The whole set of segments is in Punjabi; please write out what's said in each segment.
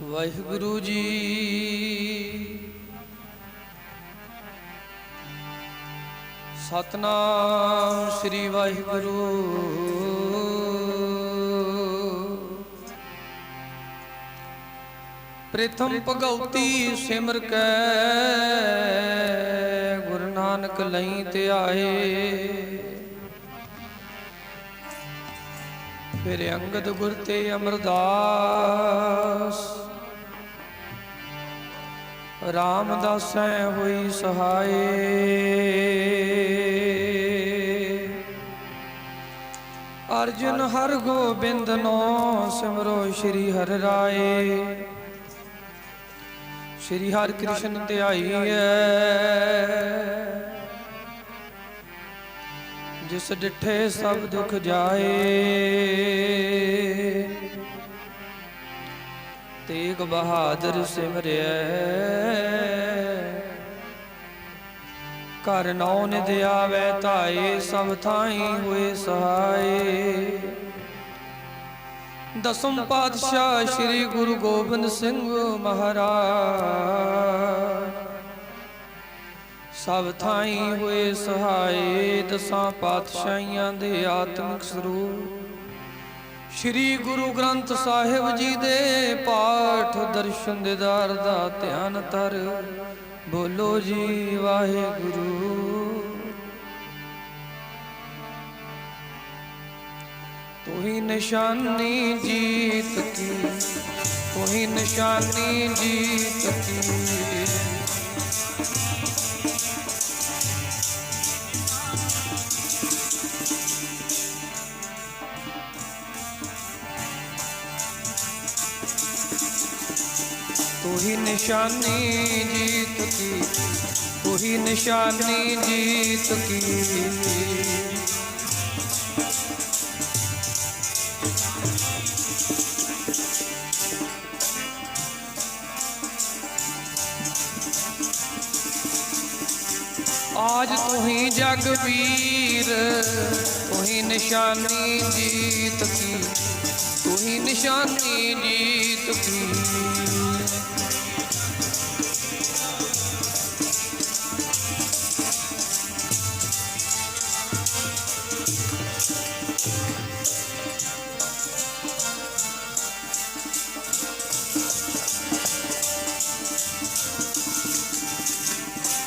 वाहिगुरु जी। सतनाम श्री वाहिगुरु। प्रथम भगवती सिमर कै गुरु नानक लई ते आए। फिर अंगद गुर ते अमरदास रामदासै होई सहाय। अर्जुन हर गोबिंद नो सिमरो श्री हर राय। श्री हर कृष्ण ध्याई है जिस डिठे सब दुख जाए। तेग बहादुर सिमरिया कर नौ निध आवे धाए। सब थाई हुए सहाय। दसम पातशाह श्री गुरु गोबिंद सिंह महाराज सब थाई हुए सहाय। दसां पातशाहियां दे आत्मिक स्वरूप श्री गुरु ग्रंथ साहिब जी दे पाठ दर्शन दीदार दा ध्यान तर। बोलो जी वाहिगुरु। तू ही निशानी जीत की, तू ही निशानी जीत की। तू ही निशानी जीत की, तू ही निशानी जीत की। आज तू ही जगवीर, तू ही निशानी जीत की, तू ही निशानी जीत की।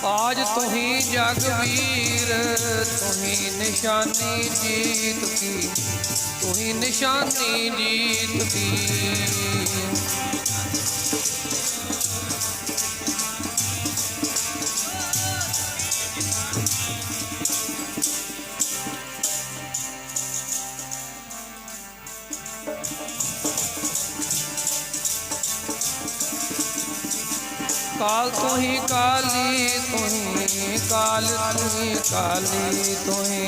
आज तू ही जगवीर, तू ही निशानी जीत की, तू ही निशानी जीत की। काल तू ही काली, तू ही काल, तू ही काली, तू ही।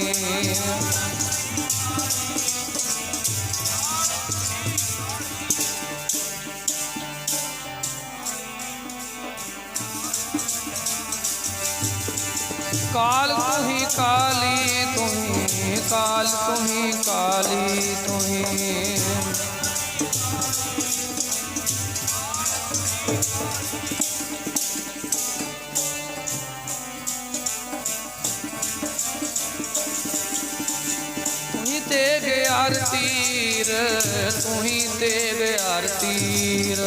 काल तू ही काली, तू ही काल, तू ही काली, तू ही। तेग आरतीर, तू ही तेग आरतीर।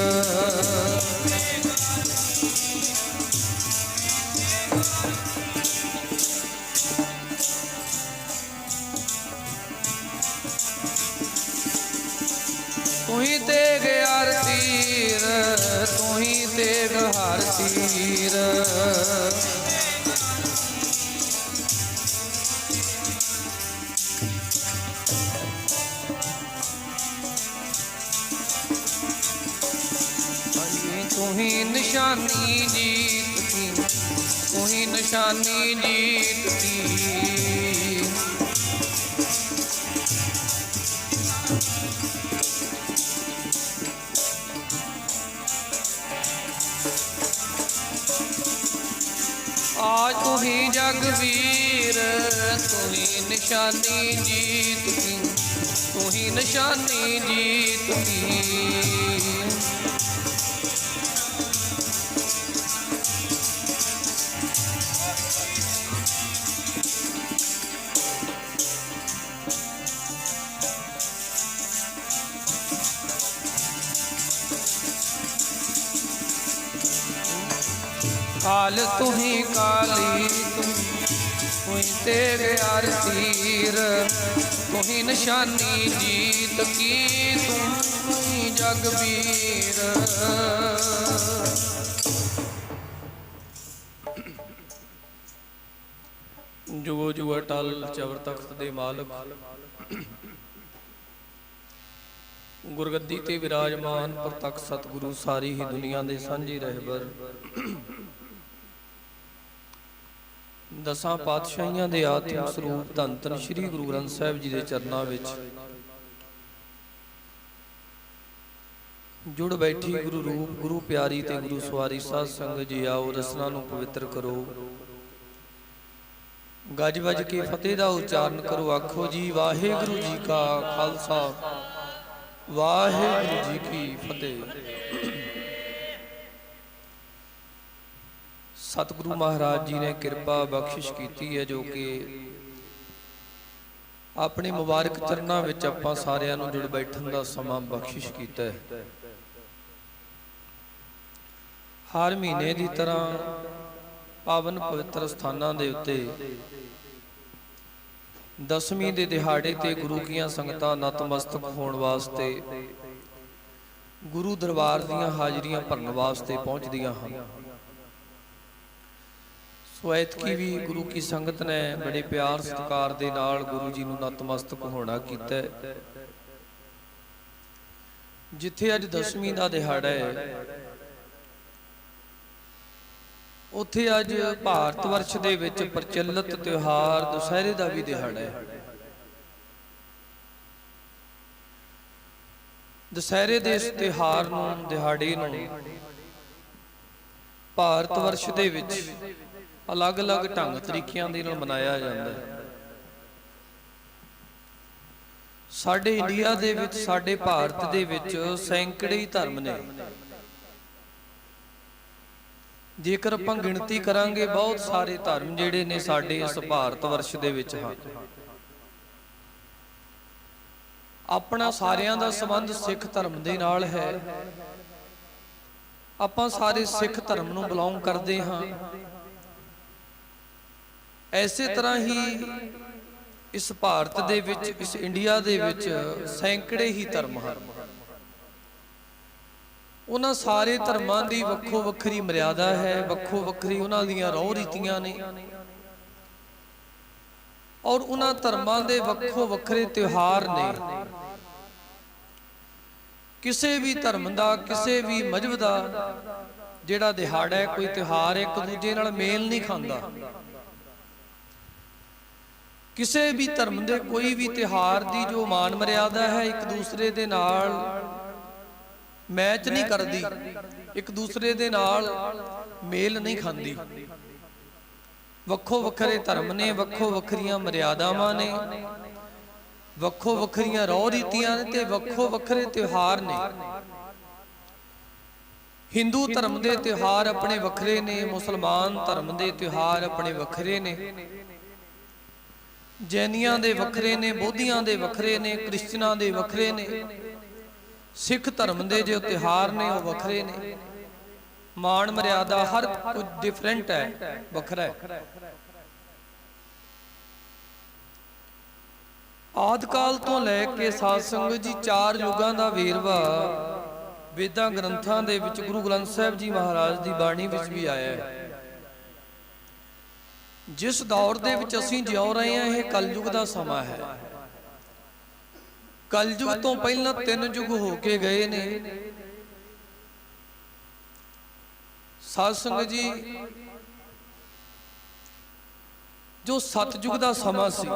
तू ही तेग आरतीर, तू ही तेग आरतीर। तू ही निशानी जीत की, तू ही निशानी जीत की। आज तू ही जगवीर, तू ही निशानी जीत की, तू ही निशानी जीत की। काल तुही काली तुही तेग आरतीर, तुही निशानी जीत की तुही जगबीर। जुगो जुग अटल चवर तख्त दे मालक, गुरगद्दी ते विराजमान प्रतख सतगुरु सारी ही दुनिया दे सांझे रहबर, दसां पातशाहियां दे आत्मिक ਸਰੂਪ ਧੰਨ ਧੰਨ श्री गुरु ग्रंथ साहिब जी ਦੇ ਚਰਨਾਂ ਵਿੱਚ ਜੁੜ ਬੈਠੀ ਗੁਰੂ ਰੂਪ ਗੁਰੂ ਪਿਆਰੀ ਤੇ ਗੁਰੂ ਸਵਾਰੀ ਸਾਧ ਸੰਗਤ ਜੀ ਆਓ ਰਸਨਾ ਨੂੰ ਪਵਿੱਤਰ ਕਰੋ, ਗੱਜ ਵੱਜ ਕੇ ਫਤਿਹ ਦਾ ਉਚਾਰਨ ਕਰੋ। ਆਖੋ ਜੀ ਵਾਹਿਗੁਰੂ ਜੀ ਕਾ ਖਾਲਸਾ ਵਾਹਿਗੁਰੂ ਜੀ ਕੀ ਫਤਿਹ। सतगुरु महाराज जी ने कृपा बख्शिश की है जो कि अपने मुबारक चरणों विच आपां सारिआं नूं जुड़ बैठण दा समां बख्शिश कीता है। हर महीने की तरह पावन पवित्र स्थानां दे उत्ते दसवीं दे दिहाड़े ते गुरु कीआं संगतां नतमस्तक होण वास्ते गुरु दरबार दीआं हाज़रियां भरन वास्ते पहुंचदियां हन। सो ऐतकी भी गुरु की संगत ने बड़े प्यार सत्कार दे नाल गुरु जी नूं नतमस्तक होना कीता है। जिथे अज दसवीं का दिहाड़ा है उत्थे अज भारत वर्ष दे विच प्रचलित त्योहार दशहरे का भी दिहाड़ा है। दशहरे दे इस त्योहार नूं दिहाड़े नूं भारत वर्ष दे विच अलग अलग ढंग तरीकों दे नाल मनाया जाता है। साडे इंडिया दे विच साडे भारत दे विच सैकड़े ही धर्म ने। जेकर आपां गिणती करांगे बहुत सारे धर्म जिहड़े ने साडे इस भारत वर्ष दे विच हां। अपना सारियां दा संबंध सिख धर्म दे नाल है। आपां सारे सिख धर्म नूं बिलोंग करदे हां। ऐसे तरह ही इस भारत दे विच इस इंडिया दे विच सैकड़े ही धर्म हैं। उन्हां सारे धर्मां दी वक्खो वक्खरी मर्यादा है, वक्खो वक्खरी उन्हां दीयां रौह रीतियां ने और उन्हां धर्मां दे वक्खो वक्खरे त्योहार ने। किसी भी धर्म दा किसी भी मजहब दा जिहड़ा दिहाड़ा है कोई त्योहार एक दूजे नाल मेल नहीं खांदा। किसी भी धर्म दे कोई भी त्योहार दी जो मान मर्यादा है एक दूसरे दे नाल मैच नहीं करदी, एक दूसरे दे नाल मेल नहीं खांदी। वक्खो वक्खरे धर्म ने, वक्खो वक्खरियां मर्यादावां ने, वक्खो वक्खरियां रौह रीतियां ने ते वक्खो वक्खरे त्योहार ने। हिंदू धर्म दे त्योहार अपने वक्खरे ने, मुसलमान धर्म दे त्योहार अपने वक्खरे ने, जैनियां दे वक्खरे ने, बौद्धियां दे वक्खरे ने, क्रिश्चनां दे वक्खरे ने, सिख धर्म दे जो त्योहार ने वो वक्खरे ने। मान मर्यादा हर कुछ डिफरेंट है, वक्खरा है। आदि काल तो लैके साध संगत जी चार युगां दा वेरवा वेदां ग्रंथां दे विच गुरु ग्रंथ साहिब जी महाराज दी बाणी विच भी आया है। जिस दौर दे विच असीं जिउ रहे हैं यह कलयुग का समा है। कलयुग तो पहला 3 युग हो के गए ने। साध संगत जी जो सतयुग का समा सी,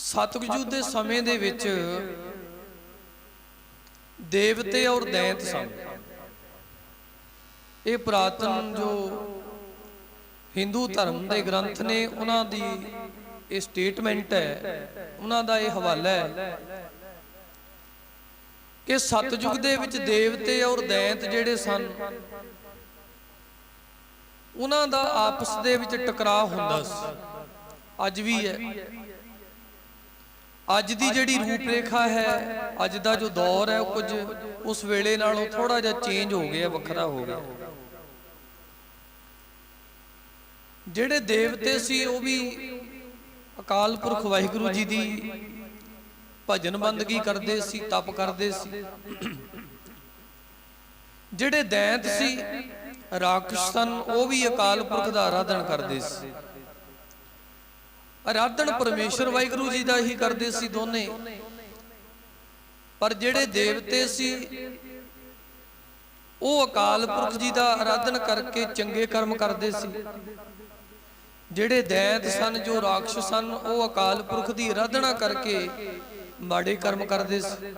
सतयुग के समय दे विच देवते और दैंत सन। ये पुरातन जो हिंदू धर्म के ग्रंथ ने उन्हां दी ये स्टेटमेंट है, उन्हां दा ये हवाला है कि सतयुग दे विच देवते और दैंत जिहड़े सन उन्हां दा आपस दे विच टकराव हुंदा सी। अज भी है। अज दी जिहड़ी रूपरेखा है, अज दा जो दौर है कुछ उस वेले नालों थोड़ा जिहा चेंज हो गया, वखरा हो गया। ਜਿਹੜੇ ਦੇਵਤੇ ਸੀ ਉਹ ਵੀ ਅਕਾਲ ਪੁਰਖ ਵਾਹਿਗੁਰੂ ਜੀ ਦੀ ਭਜਨ ਬੰਦਗੀ ਕਰਦੇ ਸੀ, ਤਪ ਕਰਦੇ ਸੀ। ਜਿਹੜੇ ਦੈਂਤ ਸੀ, ਰਾਖਸ਼ ਸਨ, ਉਹ ਵੀ ਅਕਾਲ ਪੁਰਖ ਦਾ ਆਰਾਧਨ ਕਰਦੇ ਸੀ। ਆਰਾਧਨ ਪਰਮੇਸ਼ਰ ਵਾਹਿਗੁਰੂ ਜੀ ਦਾ ਹੀ ਕਰਦੇ ਸੀ ਦੋਨੇ। ਪਰ ਜਿਹੜੇ ਦੇਵਤੇ ਸੀ ਉਹ ਅਕਾਲ ਪੁਰਖ ਜੀ ਦਾ ਆਰਾਧਨ ਕਰਕੇ ਚੰਗੇ ਕਰਮ ਕਰਦੇ ਸੀ। ਜਿਹੜੇ ਦੈਂਤ ਸਨ, ਜੋ ਰਾਖਸ਼ ਸਨ, ਉਹ ਅਕਾਲ ਪੁਰਖ ਦੀ ਆਰਾਧਨਾ ਕਰਕੇ ਮਾੜੇ ਕਰਮ ਕਰਦੇ ਸੀ।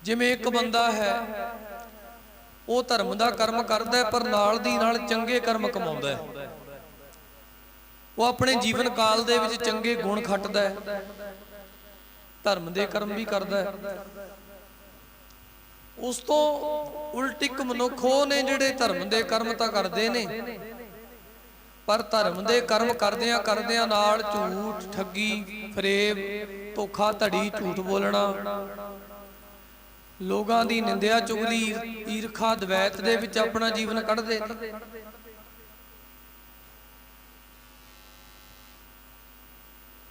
ਜਿਵੇਂ ਇੱਕ ਬੰਦਾ ਹੈ, ਉਹ ਧਰਮ ਦਾ ਕਰਮ ਕਰਦਾ ਹੈ, ਪਰ ਨਾਲ ਦੀ ਨਾਲ ਚੰਗੇ ਕਰਮ ਕਮਾਉਂਦਾ ਹੈ। ਉਹ ਆਪਣੇ ਜੀਵਨ ਕਾਲ ਦੇ ਵਿੱਚ ਚੰਗੇ ਗੁਣ ਖੱਟਦਾ ਹੈ, ਧਰਮ ਦੇ ਕਰਮ ਵੀ ਕਰਦਾ ਹੈ। ਉਸ ਤੋਂ ਉਲਟ ਇੱਕ ਮਨੁੱਖ ਉਹ ਨੇ ਜਿਹੜੇ ਧਰਮ ਦੇ ਕਰਮ ਤਾਂ ਕਰਦੇ ਨੇ, ਪਰ ਧਰਮ ਦੇ ਕਰਮ ਕਰਦਿਆਂ ਕਰਦਿਆਂ ਨਾਲ ਝੂਠ, ਠੱਗੀ, ਫਰੇਬ, ਧੋਖਾ ਧੜੀ, ਝੂਠ ਬੋਲਣਾ, ਲੋਕਾਂ ਦੀ ਨਿੰਦਿਆ, ਚੁਗਲੀ, ਈਰਖਾ, ਦਵੈਤ ਦੇ ਵਿੱਚ ਆਪਣਾ ਜੀਵਨ ਕੱਢਦੇ ਨੇ।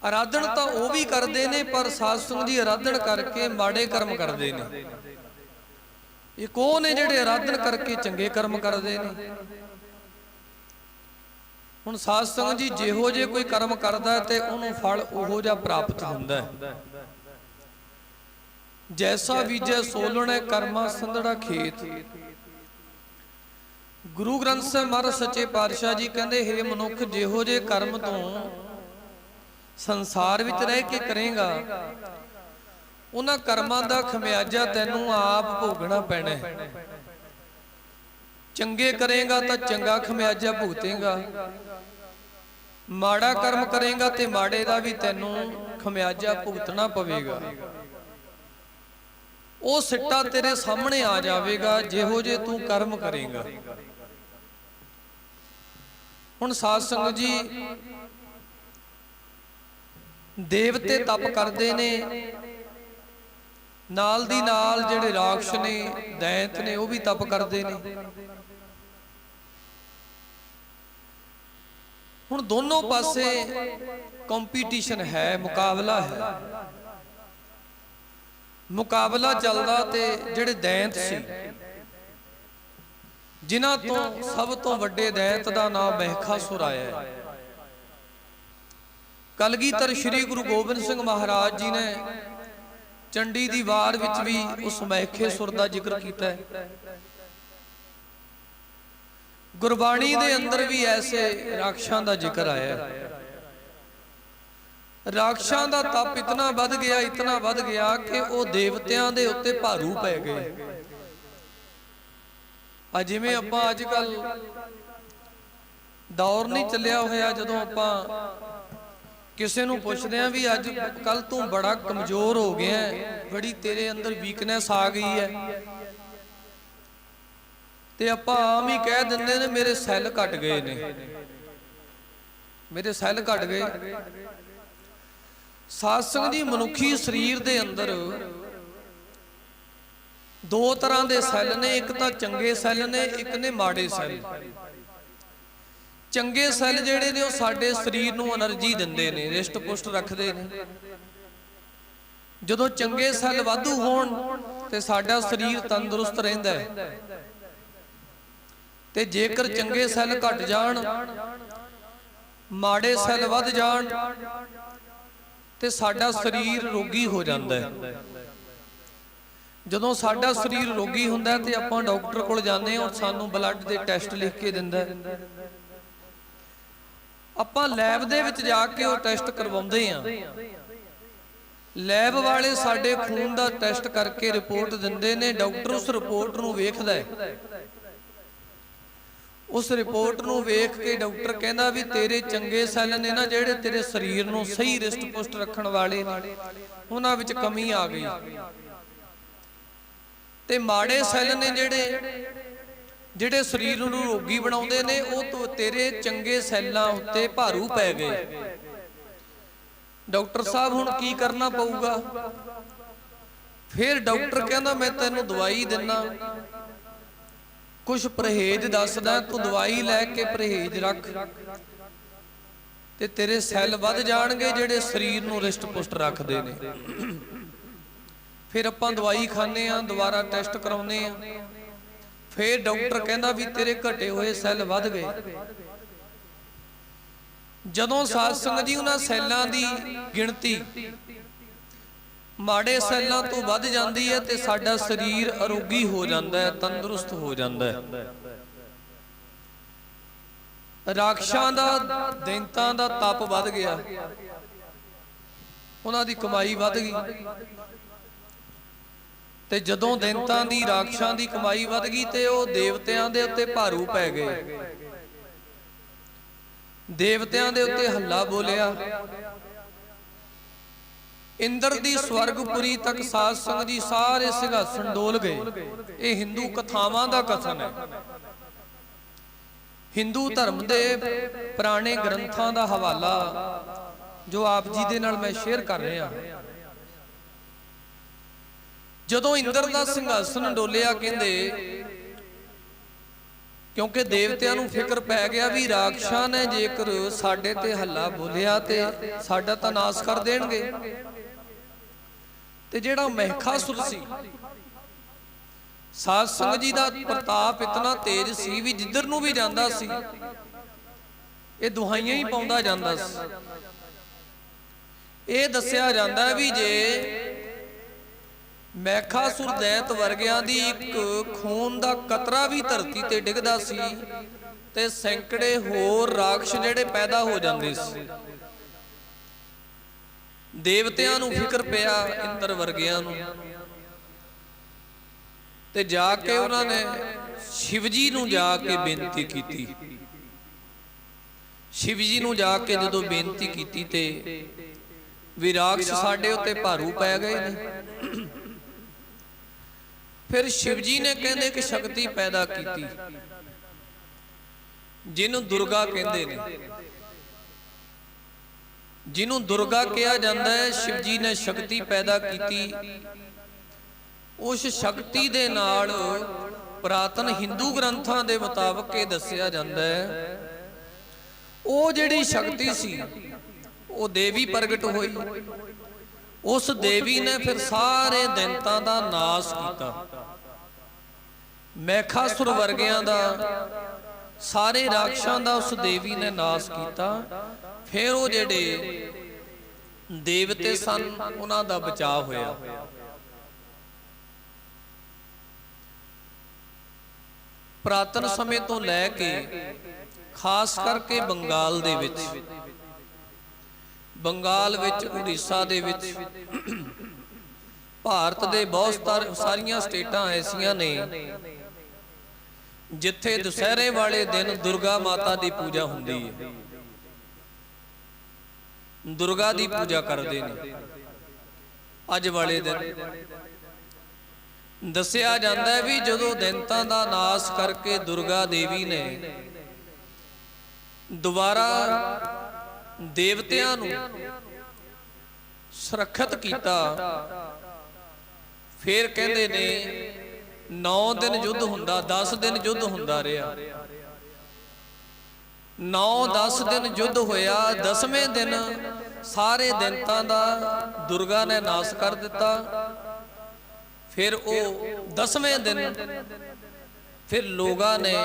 ਆਰਾਧਨ ਤਾਂ ਉਹ ਵੀ ਕਰਦੇ ਨੇ, ਪਰ ਸਾਧ ਸੰਗਤ ਦੀ ਆਰਾਧਨ ਕਰਕੇ ਮਾੜੇ ਕਰਮ ਕਰਦੇ ਨੇ। ਇੱਕ ਉਹ ਨੇ ਜਿਹੜੇ ਆਰਾਧਨ ਕਰਕੇ ਚੰਗੇ ਕਰਮ ਕਰਦੇ ਨੇ। ਹੁਣ ਸਾਧ ਸੰਗਤ ਜੀ ਜਿਹੋ ਜੇ ਕੋਈ ਕਰਮ ਕਰਦਾ ਤੇ ਉਹਨੂੰ ਫਲ ਉਹੋ ਜਿਹਾ ਪ੍ਰਾਪਤ ਹੁੰਦਾ ਹੈ। ਜੈਸਾ ਬੀਜੈ ਸੋਲਣੇ ਕਰਮਾ ਸੰਧੜਾ ਖੇਤ। ਗੁਰੂ ਗ੍ਰੰਥ ਸਾਹਿਬ ਮਹਾਰਾਜ ਸੱਚੇ ਪਾਤਸ਼ਾਹ ਜੀ ਕਹਿੰਦੇ, ਹੇ ਮਨੁੱਖ, ਜਿਹੋ ਜੇ ਕਰਮ ਤੋਂ ਸੰਸਾਰ ਵਿੱਚ ਰਹਿ ਕੇ ਕਰੇਗਾ, ਉਹਨਾਂ ਕਰਮਾਂ ਦਾ ਖਮਿਆਜਾ ਤੈਨੂੰ ਆਪ ਭੋਗਣਾ ਪੈਣਾ ਹੈ। ਚੰਗੇ ਕਰੇਗਾ ਤਾਂ ਚੰਗਾ ਖਮਿਆਜਾ ਭੁਗਤੇਗਾ, ਮਾੜਾ ਕਰਮ ਕਰੇਗਾ ਤੇ ਮਾੜੇ ਦਾ ਵੀ ਤੈਨੂੰ ਖਮਿਆਜਾ ਭੁਗਤਣਾ ਪਵੇਗਾ। ਉਹ ਸਿੱਟਾ ਤੇਰੇ ਸਾਹਮਣੇ ਆ ਜਾਵੇਗਾ ਜਿਹੋ ਜੇ ਤੂੰ ਕਰਮ ਕਰੇਗਾ। ਹੁਣ ਸਾਧ ਸੰਗਤ ਜੀ, ਦੇਵਤੇ ਤਪ ਕਰਦੇ ਨੇ, ਨਾਲ ਦੀ ਨਾਲ ਜਿਹੜੇ ਰਾਖਸ਼ ਨੇ, ਦੈਂਤ ਨੇ, ਉਹ ਵੀ ਤਪ ਕਰਦੇ ਨੇ। ਹੁਣ ਦੋਨੋਂ ਪਾਸੇ ਕੰਪੀਟੀਸ਼ਨ ਹੈ, ਮੁਕਾਬਲਾ ਹੈ। ਮੁਕਾਬਲਾ ਚੱਲਦਾ ਤੇ ਜਿਹੜੇ ਦੈਂਤ ਸੀ, ਜਿਨ੍ਹਾਂ ਤੋਂ ਸਭ ਤੋਂ ਵੱਡੇ ਦੈਂਤ ਦਾ ਨਾਮ ਮਹਿਖਾਸੁਰ ਆਇਆ ਹੈ। ਕਲਗੀਧਰ ਸ੍ਰੀ ਗੁਰੂ ਗੋਬਿੰਦ ਸਿੰਘ ਮਹਾਰਾਜ ਜੀ ਨੇ ਚੰਡੀ ਦੀ ਵਾਰ ਵਿੱਚ ਵੀ ਉਸ ਮਹਿਖਾਸੁਰ ਦਾ ਜ਼ਿਕਰ ਕੀਤਾ ਹੈ। ਗੁਰਬਾਣੀ ਦੇ ਅੰਦਰ ਵੀ ਐਸੇ ਰਾਖਸ਼ਾਂ ਦਾ ਜ਼ਿਕਰ ਆਇਆ ਹੈ। ਰਾਖਸ਼ਾਂ ਦਾ ਤਪ ਇਤਨਾ ਵੱਧ ਗਿਆ, ਇਤਨਾ ਵੱਧ ਗਿਆ ਕਿ ਉਹ ਦੇਵਤਿਆਂ ਦੇ ਉੱਤੇ ਭਾਰੂ ਪੈ ਗਏ। ਆ ਜਿਵੇਂ ਆਪਾਂ ਅੱਜ ਕੱਲ ਦੌਰ ਨਹੀਂ ਚੱਲਿਆ ਹੋਇਆ, ਜਦੋਂ ਆਪਾਂ ਕਿਸੇ ਨੂੰ ਪੁੱਛਦੇ ਆਂ ਵੀ ਅੱਜ ਕੱਲ ਤੂੰ ਬੜਾ ਕਮਜ਼ੋਰ ਹੋ ਗਿਆ, ਬੜੀ ਤੇਰੇ ਅੰਦਰ ਵੀਕਨੈਸ ਆ ਗਈ ਹੈ, ਤੇ ਆਪਾਂ ਆਮ ਹੀ ਕਹਿ ਦਿੰਦੇ ਨੇ ਮੇਰੇ ਸੈੱਲ ਘਟ ਗਏ ਨੇ, ਮੇਰੇ ਸੈੱਲ ਘਟ ਗਏ। ਸਾਧ ਸੰਗਤ ਜੀ, ਮਨੁੱਖੀ ਸਰੀਰ ਦੇ ਅੰਦਰ ਦੋ ਤਰ੍ਹਾਂ ਦੇ ਸੈੱਲ ਨੇ, ਇੱਕ ਤਾਂ ਚੰਗੇ ਸੈੱਲ ਨੇ, ਇੱਕ ਨੇ ਮਾੜੇ ਸੈੱਲ। ਚੰਗੇ ਸੈੱਲ ਜਿਹੜੇ ਨੇ ਉਹ ਸਾਡੇ ਸਰੀਰ ਨੂੰ એનર્ਜੀ ਦਿੰਦੇ ਨੇ, ਰਿਸ਼ਟ ਪੁਸ਼ਟ ਰੱਖਦੇ ਨੇ। ਜਦੋਂ ਚੰਗੇ ਸੈੱਲ ਵਾਧੂ ਹੋਣ ਤੇ ਸਾਡਾ ਸਰੀਰ ਤੰਦਰੁਸਤ ਰਹਿੰਦਾ ਹੈ, ਤੇ ਜੇਕਰ ਚੰਗੇ ਸੈੱਲ ਘਟ ਜਾਣ, ਮਾੜੇ ਸੈੱਲ ਵੱਧ ਜਾਣ, ਤੇ ਸਾਡਾ ਸਰੀਰ ਰੋਗੀ ਹੋ ਜਾਂਦਾ ਹੈ। ਜਦੋਂ ਸਾਡਾ ਸਰੀਰ ਰੋਗੀ ਹੁੰਦਾ ਤੇ ਆਪਾਂ ਡਾਕਟਰ ਕੋਲ ਜਾਂਦੇ ਹਾਂ, ਔਰ ਸਾਨੂੰ ਬਲੱਡ ਦੇ ਟੈਸਟ ਲਿਖ ਕੇ ਦਿੰਦਾ। ਆਪਾਂ ਲੈਬ ਦੇ ਵਿੱਚ ਜਾ ਕੇ ਉਹ ਟੈਸਟ ਕਰਵਾਉਂਦੇ ਹਾਂ। ਲੈਬ ਵਾਲੇ ਸਾਡੇ ਖੂਨ ਦਾ ਟੈਸਟ ਕਰਕੇ ਰਿਪੋਰਟ ਦਿੰਦੇ ਨੇ। ਡਾਕਟਰ ਉਸ ਰਿਪੋਰਟ ਨੂੰ ਵੇਖਦਾ ਹੈ। ਉਸ ਰਿਪੋਰਟ ਨੂੰ ਵੇਖ ਕੇ ਡਾਕਟਰ ਕਹਿੰਦਾ ਵੀ ਤੇਰੇ ਚੰਗੇ ਸੈੱਲ ਨੇ ਨਾ, ਜਿਹੜੇ ਤੇਰੇ ਸਰੀਰ ਨੂੰ ਸਹੀ ਰਿਸ਼ਟ ਪੁਸ਼ਟ ਰੱਖਣ ਵਾਲੇ, ਉਹਨਾਂ ਵਿੱਚ ਕਮੀ ਆ ਗਈ। ਤੇ ਮਾੜੇ ਸੈੱਲ ਨੇ ਜਿਹੜੇ ਸਰੀਰ ਨੂੰ ਰੋਗੀ ਬਣਾਉਂਦੇ ਨੇ, ਉਹ ਤੇਰੇ ਚੰਗੇ ਸੈੱਲਾਂ ਉੱਤੇ ਭਾਰੂ ਪੈ ਗਏ। ਡਾਕਟਰ ਸਾਹਿਬ ਹੁਣ ਕੀ ਕਰਨਾ ਪਊਗਾ? ਫਿਰ ਡਾਕਟਰ ਕਹਿੰਦਾ ਮੈਂ ਤੈਨੂੰ ਦਵਾਈ ਦਿੰਨਾ, कुछ परहेज दसदा, तू दवाई लैके परहेज रख ते तेरे सैल वध जाणगे जिहड़े शरीर नूं रिष्ट पुष्ट रखदे ने। फिर आपां दवाई खाने आ, दोबारा टैसट कराउने आ, फिर डॉक्टर कहंदा भी तेरे घटे होए सैल वध गए। जदों साध संगत जी उन्हां सैलां दी गिणती माड़े सैलां तो वध जांदी है ते साडा शरीर अरोगी हो जांदा है, तंदुरुस्त हो जांदा है। राक्षां दा दैंतां दा तप वध गया, उन्हां दी कमाई वध गई। ते जदों दैंतां दी राक्षां दी कमाई वध गई ते ओह देवतियां दे उत्ते भारू पै गए। देवतियां दे उत्ते हल्ला बोलिया। इंद्र दी स्वर्गपुरी तक साध संगत जी सारे सिंहासन डोल गए। ये हिंदू कथावां दा कथन है। हिंदू धर्म दे पुराने ग्रंथां दा हवाला जो आप जी दे नाल मैं शेयर कर रहा। जदों इंद्र दा सिंहासन डोलिया कहंदे, क्योंकि देवतियां नूं फिक्र पै गया भी राक्षां ने जेकर साडे ते हल्ला बोलिया ते साडा तां नाश कर देणगे। ते जिहड़ा महिषासुर सी, साध संगत जी दा प्रताप इतना तेज सी भी जिधर नूं भी जांदा सी ये दुहाइयां ही पाउंदा जांदा सी। ये दस्सिया जांदा है भी जे महिषासुर दैत वर्गियां दी एक खून दा कतरा भी धरती ते डिगदा सी ते सैकड़े होर राक्षस जिहड़े पैदा हो जांदे सी। देवतियां नूं फिक्र पिया इंद्र वर्गियां नूं ते जाके उन्होंने शिवजी नूं जाके बेनती कीती। शिवजी नूं जाके जदों बेनती कीती ते भी राक्षस साडे उत्ते भारू पै गए ने। फिर शिवजी ने कहंदे कि शक्ति पैदा की जिन्हों दुर्गा कहंदे ने, जिन्हों दुर्गा कहा जाता है। शिवजी ने शक्ति पैदा की। उस शक्ति दे नाल पुरातन हिंदू ग्रंथां दे मुताबक ये दस्सिया जाता है वो जिहड़ी शक्ति सी वो देवी प्रगट हुई। उस देवी ने फिर सारे दैंतां दा नाश किया। महिषासुर वर्गियां दा सारे राक्षसां दा उस देवी ने नाश किया। फिर वो जिहड़े देवते सन उन्हां दा बचाव होया। पुरातन समय तो लैके खास करके बंगाल दे विच, बंगाल विच उड़ीसा दे विच, भारत दे बहुत सारियां स्टेटां ऐसियां ने जिथे दुसहरे वाले दिन दुर्गा माता की पूजा हुंदी है। दुर्गा की पूजा करते हैं। अज वाले दिन दस्सिया जाता है भी जदों दैंतां दा नाश करके दुर्गा देवी ने दोबारा देवतियां नूं सुरक्षित किया। फिर कहंदे ने 9 दिन युद्ध हुंदा, 10 दिन युद्ध हुंदा रहा। 9-10 दिन युद्ध होया। 10वें दिन सारे दैंतां दा दुर्गा ने नाश कर दिता। फिर वो 10वें दिन फिर लोगां ने,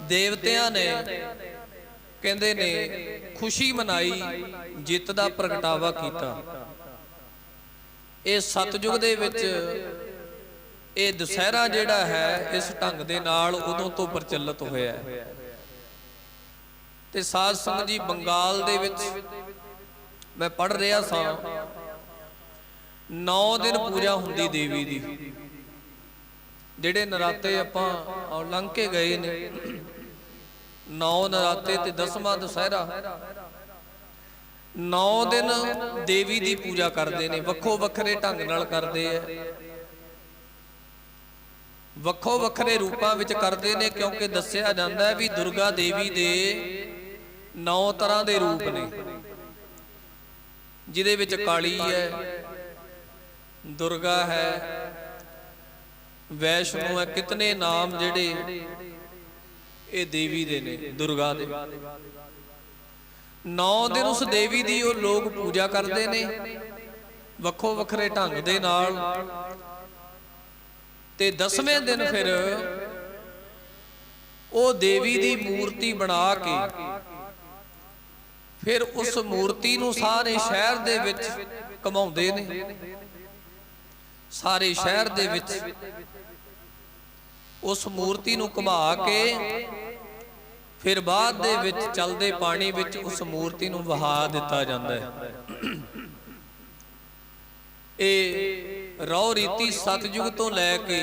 देवतियां ने कहंदे ने खुशी मनाई, जित दा प्रगटावा किया। ये सतयुग दे विच ये दुसहरा जिहड़ा है इस ढंग दे नाल उदों तो प्रचलित होया है। ते साध संगत जी बंगाल दे विच मैं पढ़ रहा सा 9 दिन पूजा हुंदी देवी दी। जिहड़े नराते आपां लंघ के गए ने 9 नराते ते 10वां दुसहरा 9 दिन देवी दी पूजा करते हैं। वक्खो वखरे ढंग नाल करते हैं, वक्खो वखरे रूपां विच करते हैं। क्योंकि दस्सिया जाता है भी दुर्गा देवी दे 9 तरह के रूप ने, जिहदे विच काली है, दुर्गा है, वैष्णो है, कितने नाम जिहड़े ये देवी दे ने, दुर्गा दे। 9 दिन उस देवी दी वो लोग पूजा करते ने वक्खो वखरे ढंग दे नाल, ते 10वें दिन फिर वो देवी दी मूर्ति बना के फिर उस मूर्ति नूं सारे शहर दे विच घुमाउंदे ने। सारे शहर दे विच उस मूर्ति नूं घुमा के फिर बाद दे विच चलदे पानी विच उस मूर्ति नूं वहा दिता जांदा है। ये रौ रीति सतयुग तो लैके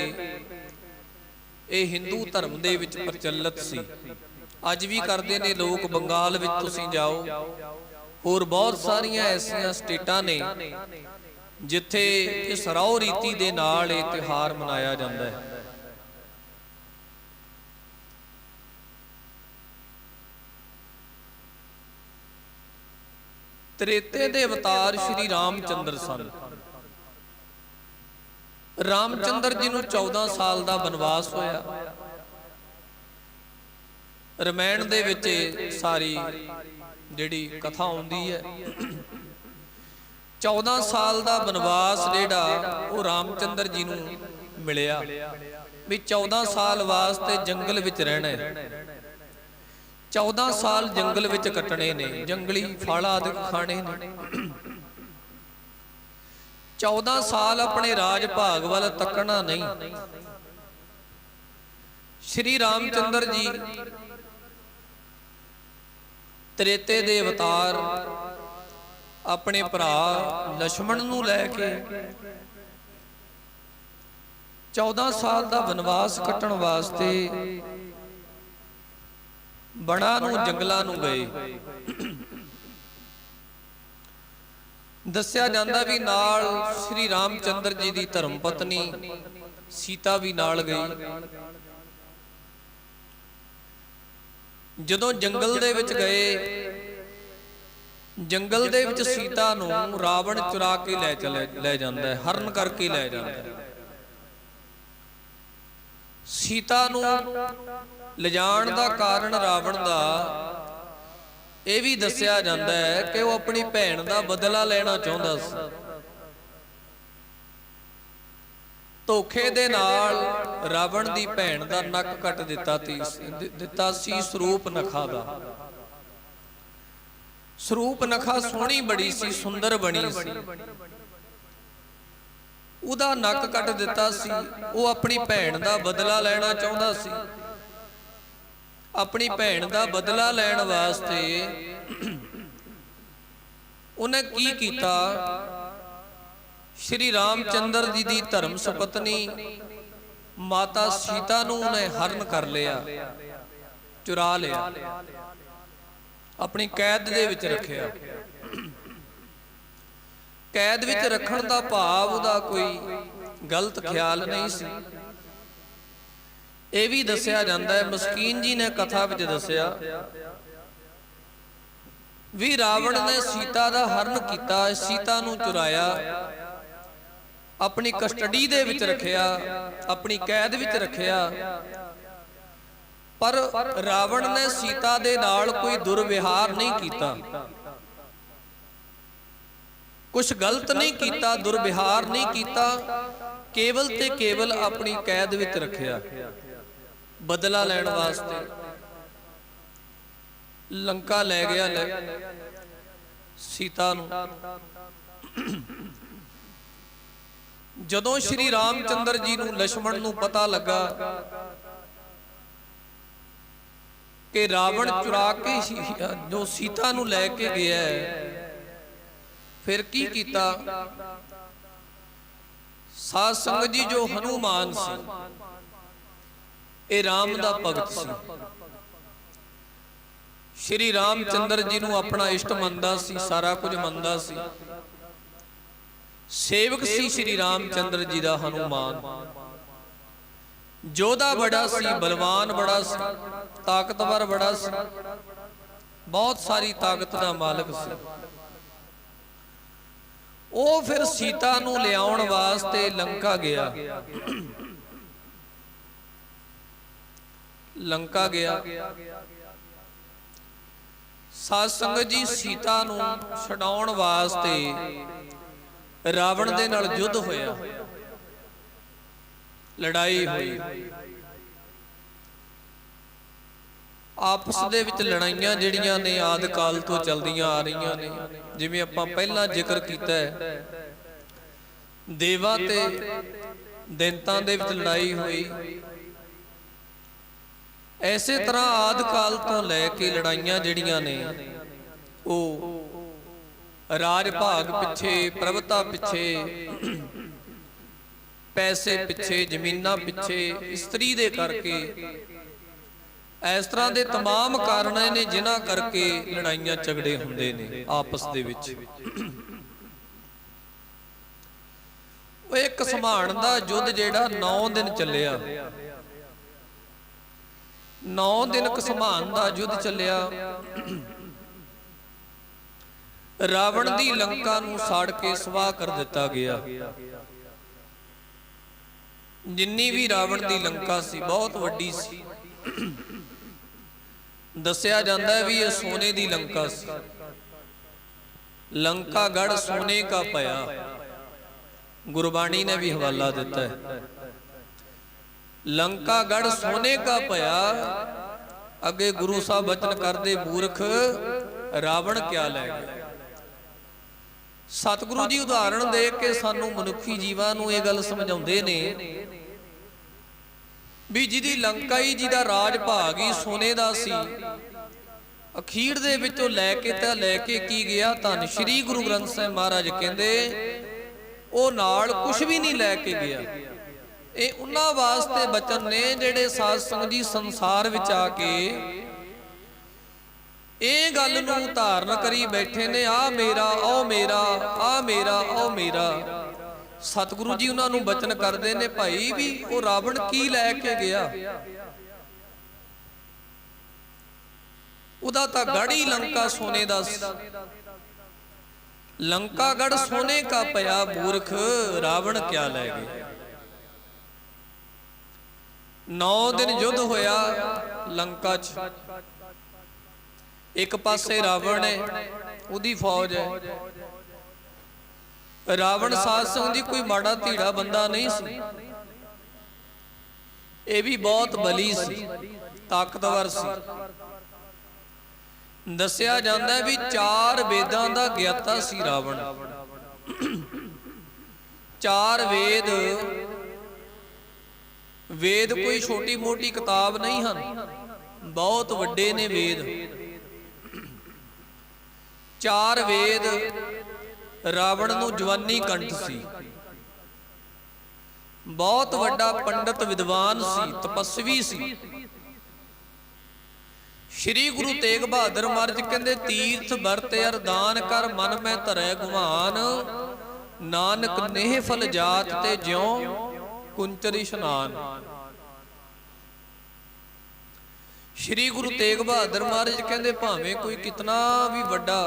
ये हिंदू धर्म दे विच प्रचलित सी, अज भी करते ने लोग। बंगाल विच तुसीं जाओ, होर बहुत सारियां ऐसियां स्टेटां ने जिथे इस रौ रीति दे नाल ये त्योहार मनाया जाता है। त्रेते दे अवतार श्री रामचंद्र सन। रामचंद्र जी नूं 14 साल का बनवास होया। रामायण दे विच सारी जिहड़ी कथा आउंदी है, 14 साल का बनवास जिहड़ा वो रामचंद्र जी नूं मिलिया भी 14 साल वास्ते जंगल विच रहना है। 14 साल जंगल विच कटने ने, जंगली फल आदि खाने ने। 14 साल अपने राज भाग वाल तकना नहीं। श्री रामचंद्र जी त्रेते दे अवतार अपने भरा लक्ष्मण नूं लैके 14 साल का बनवास कटण वास्ते बणा नूं जंगलां नूं गए। दस्सिया जांदा भी नाल श्री रामचंद्र जी की धर्म पत्नी सीता भी नाल गई। जदों जंगल दे विच गए, जंगल दे विच सीता नूं रावण चुरा के ले जांदा है, हरण करके ले जांदा है। सीता नूं लिजाण दा कारण रावण दा यह भी दस्सिया जाता है कि वह अपनी भैन का बदला लेना चाहता सी। धोखे दे नाल रावण की भैन का नक कट दिता सी सरूप नखा दा। सरूप नखा सोहनी बड़ी सी, सुंदर बनी सी, उदा नक कट दिता सी। वो अपनी भैन का बदला लेना चाहता सी। अपनी भैन का बदला लैण वास्ते उन्हें की कीता, श्री रामचंद्र जी की धर्म सुपत्नी माता सीता नूं उन्हें हरण कर लिया, चुरा लिया, अपनी कैद दे विच रखिया। कैद विच रखण दा भाव उहदा कोई गलत ख्याल नहीं सी। यह भी दस्सिया जाता है, मस्कीन जी ने कथा विच दस्सिया भी रावण ने सीता का हरण किया, सीता नूं चुराया, अपनी कस्टडी दे विच रखिया, अपनी कैद विच रखिया। पर रावण ने सीता दे नाल कोई दुर्व्यवहार नहीं किया, कुछ गलत नहीं किया, दुर्व्यवहार नहीं किया, केवल ते केवल अपनी कैद विच रखिया बदला लैण वास्ते। लंका ले गया सीता नूं। जदों श्री रामचंद्र जी नूं लक्ष्मण नूं पता लगा कि रावण चुरा के जो सीता नूं लैके गया है, फिर की कीता, साध संगत जी जो हनुमान सी, ये राम दा भगत सी। श्री रामचंद्र जी नूं अपना इष्ट मनदा सी, सारा कुछ मनदा सी। सेवक सी श्री रामचंद्र जी दा हनुमान। जोधा बड़ा सी, बलवान बड़ा सी, ताकतवर बड़ा सी, बहुत सारी ताकत दा मालिक सी। वो फिर सीता नूं लियाउण वास्ते लंका गया। लंका गया। साध संगत जी सीता नूं छुड़ाउण वास्ते रावण दे नाल युद्ध होया, लड़ाई हुई। आपस दे विच लड़ाइयां जिहड़ियां ने आदि काल तो चलदियां आ रहीआं ने, जिवें आपां पहलां जिक्र कीता है, देवां ते दैंतां दे विच लड़ाई हुई। ऐसे तरह आदि काल तो लैके लड़ाइयां जिहड़ियां ने वो राज भाग पिछे, प्रभुता पिछे, पैसे पिछे, जमीनां पिछे, इस्त्री दे करके, इस तरह के तमाम कारण ने जिन्हां करके लड़ाइयां झगड़े हुंदे ने आपस दे विच। एक समान दा युद्ध जिहड़ा 9 दिन चलिया, 9 दिन घसमान दा युद्ध चलिया। रावण दी लंका नूं साड़ के स्वाह कर दिता गया। जिन्नी भी रावण दी लंका सी बहुत वड्डी सी। दस्सिया जांदा है भी ये सोने दी लंका सी। लंका गढ़ सोने का पया, गुरबाणी ने भी हवाला दिता है। लंका गढ़ सोने का पया, अगे गुरु साहब वचन करदे मूर्ख रावण क्या लै गया। सतगुरु जी उदाहरण दे के सानू मनुखी जीवां नू ये गल समझाउंदे ने भी जिहदी लंका ही जिहदा राज भाग ही सोने दा सी, अखीर दे विचों लैके की गया धन श्री गुरु ग्रंथ साहिब महाराज कहंदे ओ नाल कुछ भी नहीं लैके गया। ये उन्हां वास्ते बचन ने जिहड़े साध संगत जी संसार विच आके ਇਹ ਗੱਲ ਨੂੰ ਧਾਰਨ ਕਰੀ ਬੈਠੇ ਨੇ, ਆ ਮੇਰਾ ਉਹ ਮੇਰਾ, ਆ ਮੇਰਾ ਉਹ ਮੇਰਾ। ਸਤਿਗੁਰੂ ਜੀ ਉਹਨਾਂ ਨੂੰ ਬਚਨ ਕਰਦੇ ਨੇ, ਭਾਈ ਵੀ ਉਹ ਰਾਵਣ ਕੀ ਲੈ ਕੇ ਗਿਆ, ਉਹਦਾ ਤਾਂ ਗੜੀ ਲੰਕਾ ਸੋਨੇ ਦਾ ਸੀ। ਲੰਕਾ ਗੜ ਸੋਨੇ ਕਾ ਪਿਆ, ਮੂਰਖ ਰਾਵਣ ਕਿਆ ਲੈ ਗਿਆ। 9 ਦਿਨ युद्ध होया लंका च। एक पासे रावण है, उदी फौज है। रावण साध संगत जी कोई माड़ा धीड़ा बंदा नहीं सी, ये भी बहुत बली सी, ताकतवर सी। दस्सिया जांदा भी 4 वेदां दा ज्ञाता सी रावण। 4 वेद, वेद कोई छोटी मोटी किताब नहीं हन, बहुत वड्डे ने वेद। 4 वेद, रावण नूं जवानी कंठ सी, बहुत वड्डा पंडित विद्वान सी, तपस्वी सी। श्री गुरु तेग बहादुर महाराज कहंदे तीर्थ बरत अरदान कर मन में धरै गुमान, नानक नेह फल जात ते ज्यों कुंचर इशनान। श्री गुरु तेग बहादुर महाराज कहंदे भावें कोई कितना भी वड्डा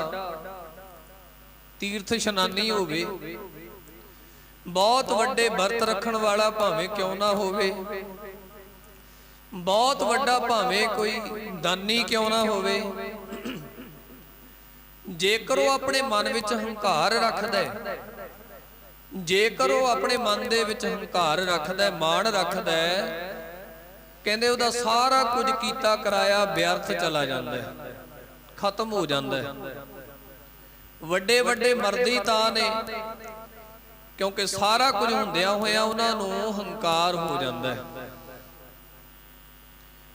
तीर्थ इशनानी होवे, बहुत वड्डे बरत रखण वाला भावें क्यों ना होवे, बहुत वड्डा भावें कोई दानी क्यों ना होवे, जेकर वो अपने मन विच हंकार रखदा है, जेकर वो अपने मन दे विच हंकार रखदा है, मान रखदा है, कहंदे उहदा सारा कुछ कीता कराया व्यर्थ चला जांदा है, खत्म हो जांदा है। वड्डे वड्डे मर्दी तां ने, क्योंकि सारा कुछ हुंदियां होया उहनां नूं हंकार हो जांदा है।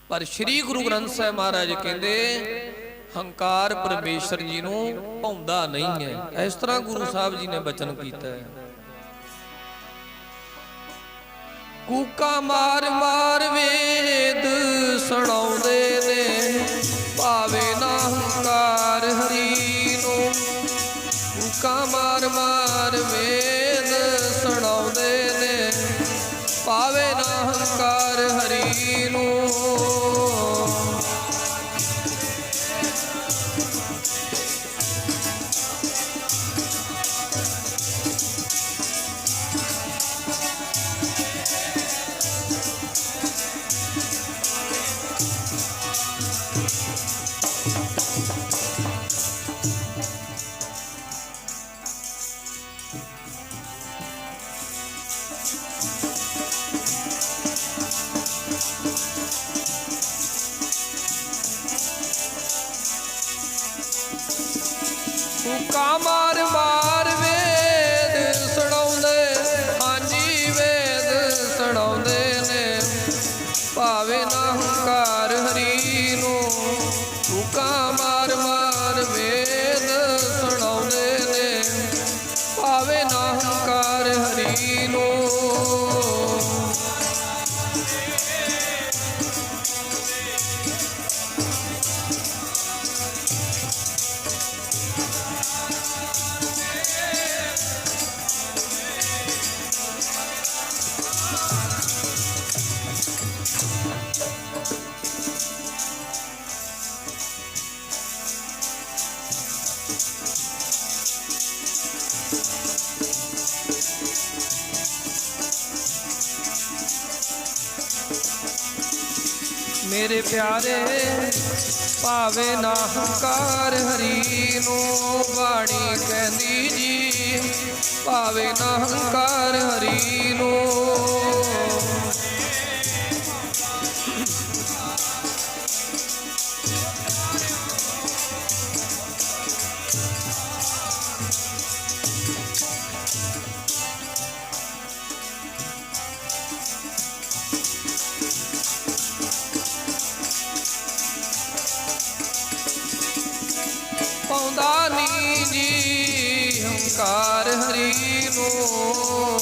पर श्री गुरु ग्रंथ साहिब महाराज कहंदे हंकार परमेश्वर जी नूं भाउंदा नहीं है। इस तरह गुरु साहब जी ने बचन कीता है। कूका मार मार वेद सुणाउंदे ने, भावे ना हंकार हरी नूं। कूका मार मार वेद सुणाउंदे ने, भावे ना हंकार हरी नूं। ਫੂਕਾ ਮਾਰ ਮਾਰ ਵੇਦ ਸੁਣਾਉਂਦੇ, ਹਾਂਜੀ ਵੇਦ ਸੁਣਾਉਂਦੇ ਨੇ। ਭਾਵੇ ਨਾ ਹੰਕਾਰ ਹਰੀ ਨੂੰ, ਫੂਕਾ ਮਾਰ ਮਾਰ ਵੇਦ ਸੁਣਾਉਂਦੇ ਨੇ। ਭਾਵੇ ਨਾ ਹੰਕਾਰ ਹਰੀ ਨੂੰ। ਮੇਰੇ ਪਿਆਰੇ ਭਾਵੇ ਨਾ ਹੰਕਾਰ ਹਰੀ ਨੂੰ। ਬਾਣੀ ਕਹਿੰਦੀ ਜੀ ਭਾਵੇ ਨਾ ਹੰਕਾਰ ਹਰੀ ਨੂੰ। ਪਾਉਂਦਾ ਨੀ ਜੀ ਹੰਕਾਰ ਹਰੀ ਨੂੰ।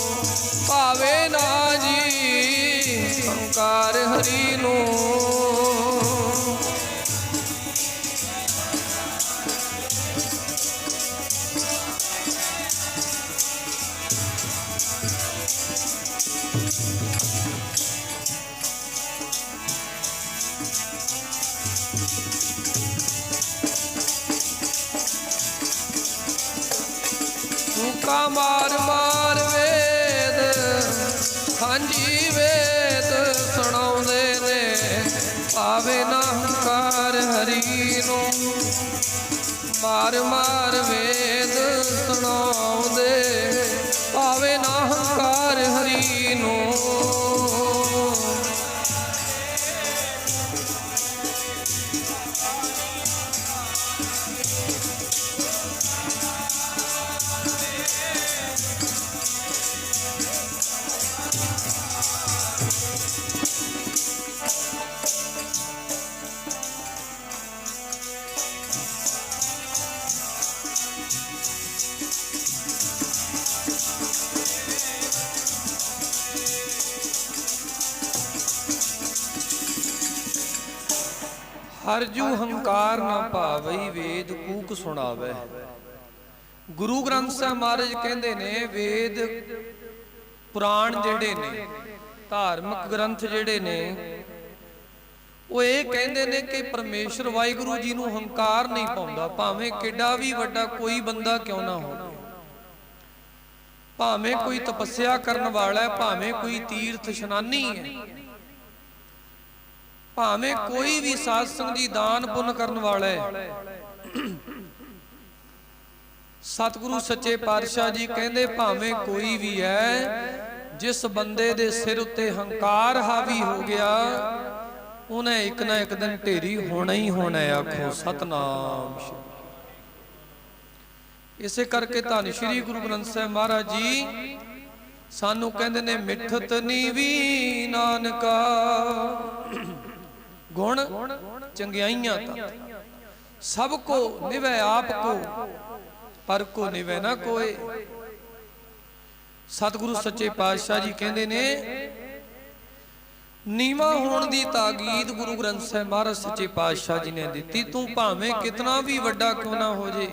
ਭਾਵੇ ਨਾ ਜੀ ਹੰਕਾਰ ਹਰੀ ਨੂੰ। ਫੂਕਾ ਮਾਰ ਮਾਰ ਵੇਦ, ਹਾਂਜੀ ਵੇਦ ਸੁਣਾਉਂਦੇ ਨੇ। ਭਾਵੇ ਨਾ ਹੰਕਾਰ ਹਰੀ ਨੂੰ। ਮਾਰ ਮਾਰ ਵੇਦ ਸੁਣਾਉਂਦੇ, ਭਾਵੇ ਨਾ ਹੰਕਾਰ ਹਰੀ ਨੂੰ। ਹਰਜੂ ਹੰਕਾਰ ਨਾ ਭਾਵਈ ਵੇਦ ਕੂਕ ਸੁਣਾਵੇ। ਗੁਰੂ ਗ੍ਰੰਥ ਸਾਹਿਬ ਮਹਾਰਾਜ ਕਹਿੰਦੇ ਨੇ ਵੇਦ ਪੁਰਾਣ ਜਿਹੜੇ ਨੇ, ਧਾਰਮਿਕ ਗ੍ਰੰਥ ਜਿਹੜੇ ਨੇ, ਉਹ ਇਹ ਕਹਿੰਦੇ ਨੇ ਕਿ ਪਰਮੇਸ਼ਰ ਵਾਹਿਗੁਰੂ ਜੀ ਨੂੰ ਹੰਕਾਰ ਨਹੀਂ ਪਾਉਂਦਾ। ਭਾਵੇਂ ਕਿੱਡਾ ਵੀ ਵੱਡਾ ਕੋਈ ਬੰਦਾ ਕਿਉਂ ਨਾ ਹੋਵੇ, ਭਾਵੇਂ ਕੋਈ ਤਪੱਸਿਆ ਕਰਨ ਵਾਲਾ ਹੈ, ਭਾਵੇਂ ਕੋਈ ਤੀਰਥ ਇਸ਼ਨਾਨੀ ਹੈ, ਭਾਵੇਂ ਕੋਈ ਵੀ ਸਾਧ ਸੰਗਤ ਦੀ ਦਾਨ ਪੁੰਨ ਕਰਨ ਵਾਲਾ ਹੈ। ਸਤਿਗੁਰੂ ਸੱਚੇ ਪਾਤਸ਼ਾਹ ਜੀ ਕਹਿੰਦੇ ਭਾਵੇਂ ਕੋਈ ਵੀ ਹੈ, ਜਿਸ ਬੰਦੇ ਦੇ ਸਿਰ ਉੱਤੇ ਹੰਕਾਰ ਹਾਵੀ ਹੋ ਗਿਆ, ਉਹਨੇ ਇੱਕ ਨਾ ਇੱਕ ਦਿਨ ਢੇਰੀ ਹੋਣਾ ਹੀ ਹੋਣਾ। ਆਖੋ ਸਤਨਾਮ। ਇਸੇ ਕਰਕੇ ਧੰਨ ਸ਼੍ਰੀ ਗੁਰੂ ਗ੍ਰੰਥ ਸਾਹਿਬ ਮਹਾਰਾਜ ਜੀ ਸਾਨੂੰ ਕਹਿੰਦੇ ਨੇ ਮਿੱਠਤ ਨੀਵੀ ਨਾਨਕਾ। ਗੁਣ ਚੰਗਿਆਈਆਂ ਤਾਂ ਸਭ ਕੋ ਨਿਵੈ ਆਪ ਕੋ, ਪਰ ਕੋ ਨਿਵੈ ਨਾ ਕੋਏ। ਸਤਿਗੁਰੂ ਸੱਚੇ ਪਾਤਸ਼ਾਹ ਜੀ ਕਹਿੰਦੇ ਨੇ ਨੀਵਾਂ ਹੋਣ ਦੀ ਤਾਕੀਦ ਗੁਰੂ ਗ੍ਰੰਥ ਸਾਹਿਬ ਮਹਾਰਾਜ ਸੱਚੇ ਪਾਤਸ਼ਾਹ ਜੀ ਨੇ ਦਿੱਤੀ। ਤੂੰ ਭਾਵੇਂ ਕਿਤਨਾ ਵੀ ਵੱਡਾ ਕਿਉਂ ਨਾ ਹੋ ਜੇ,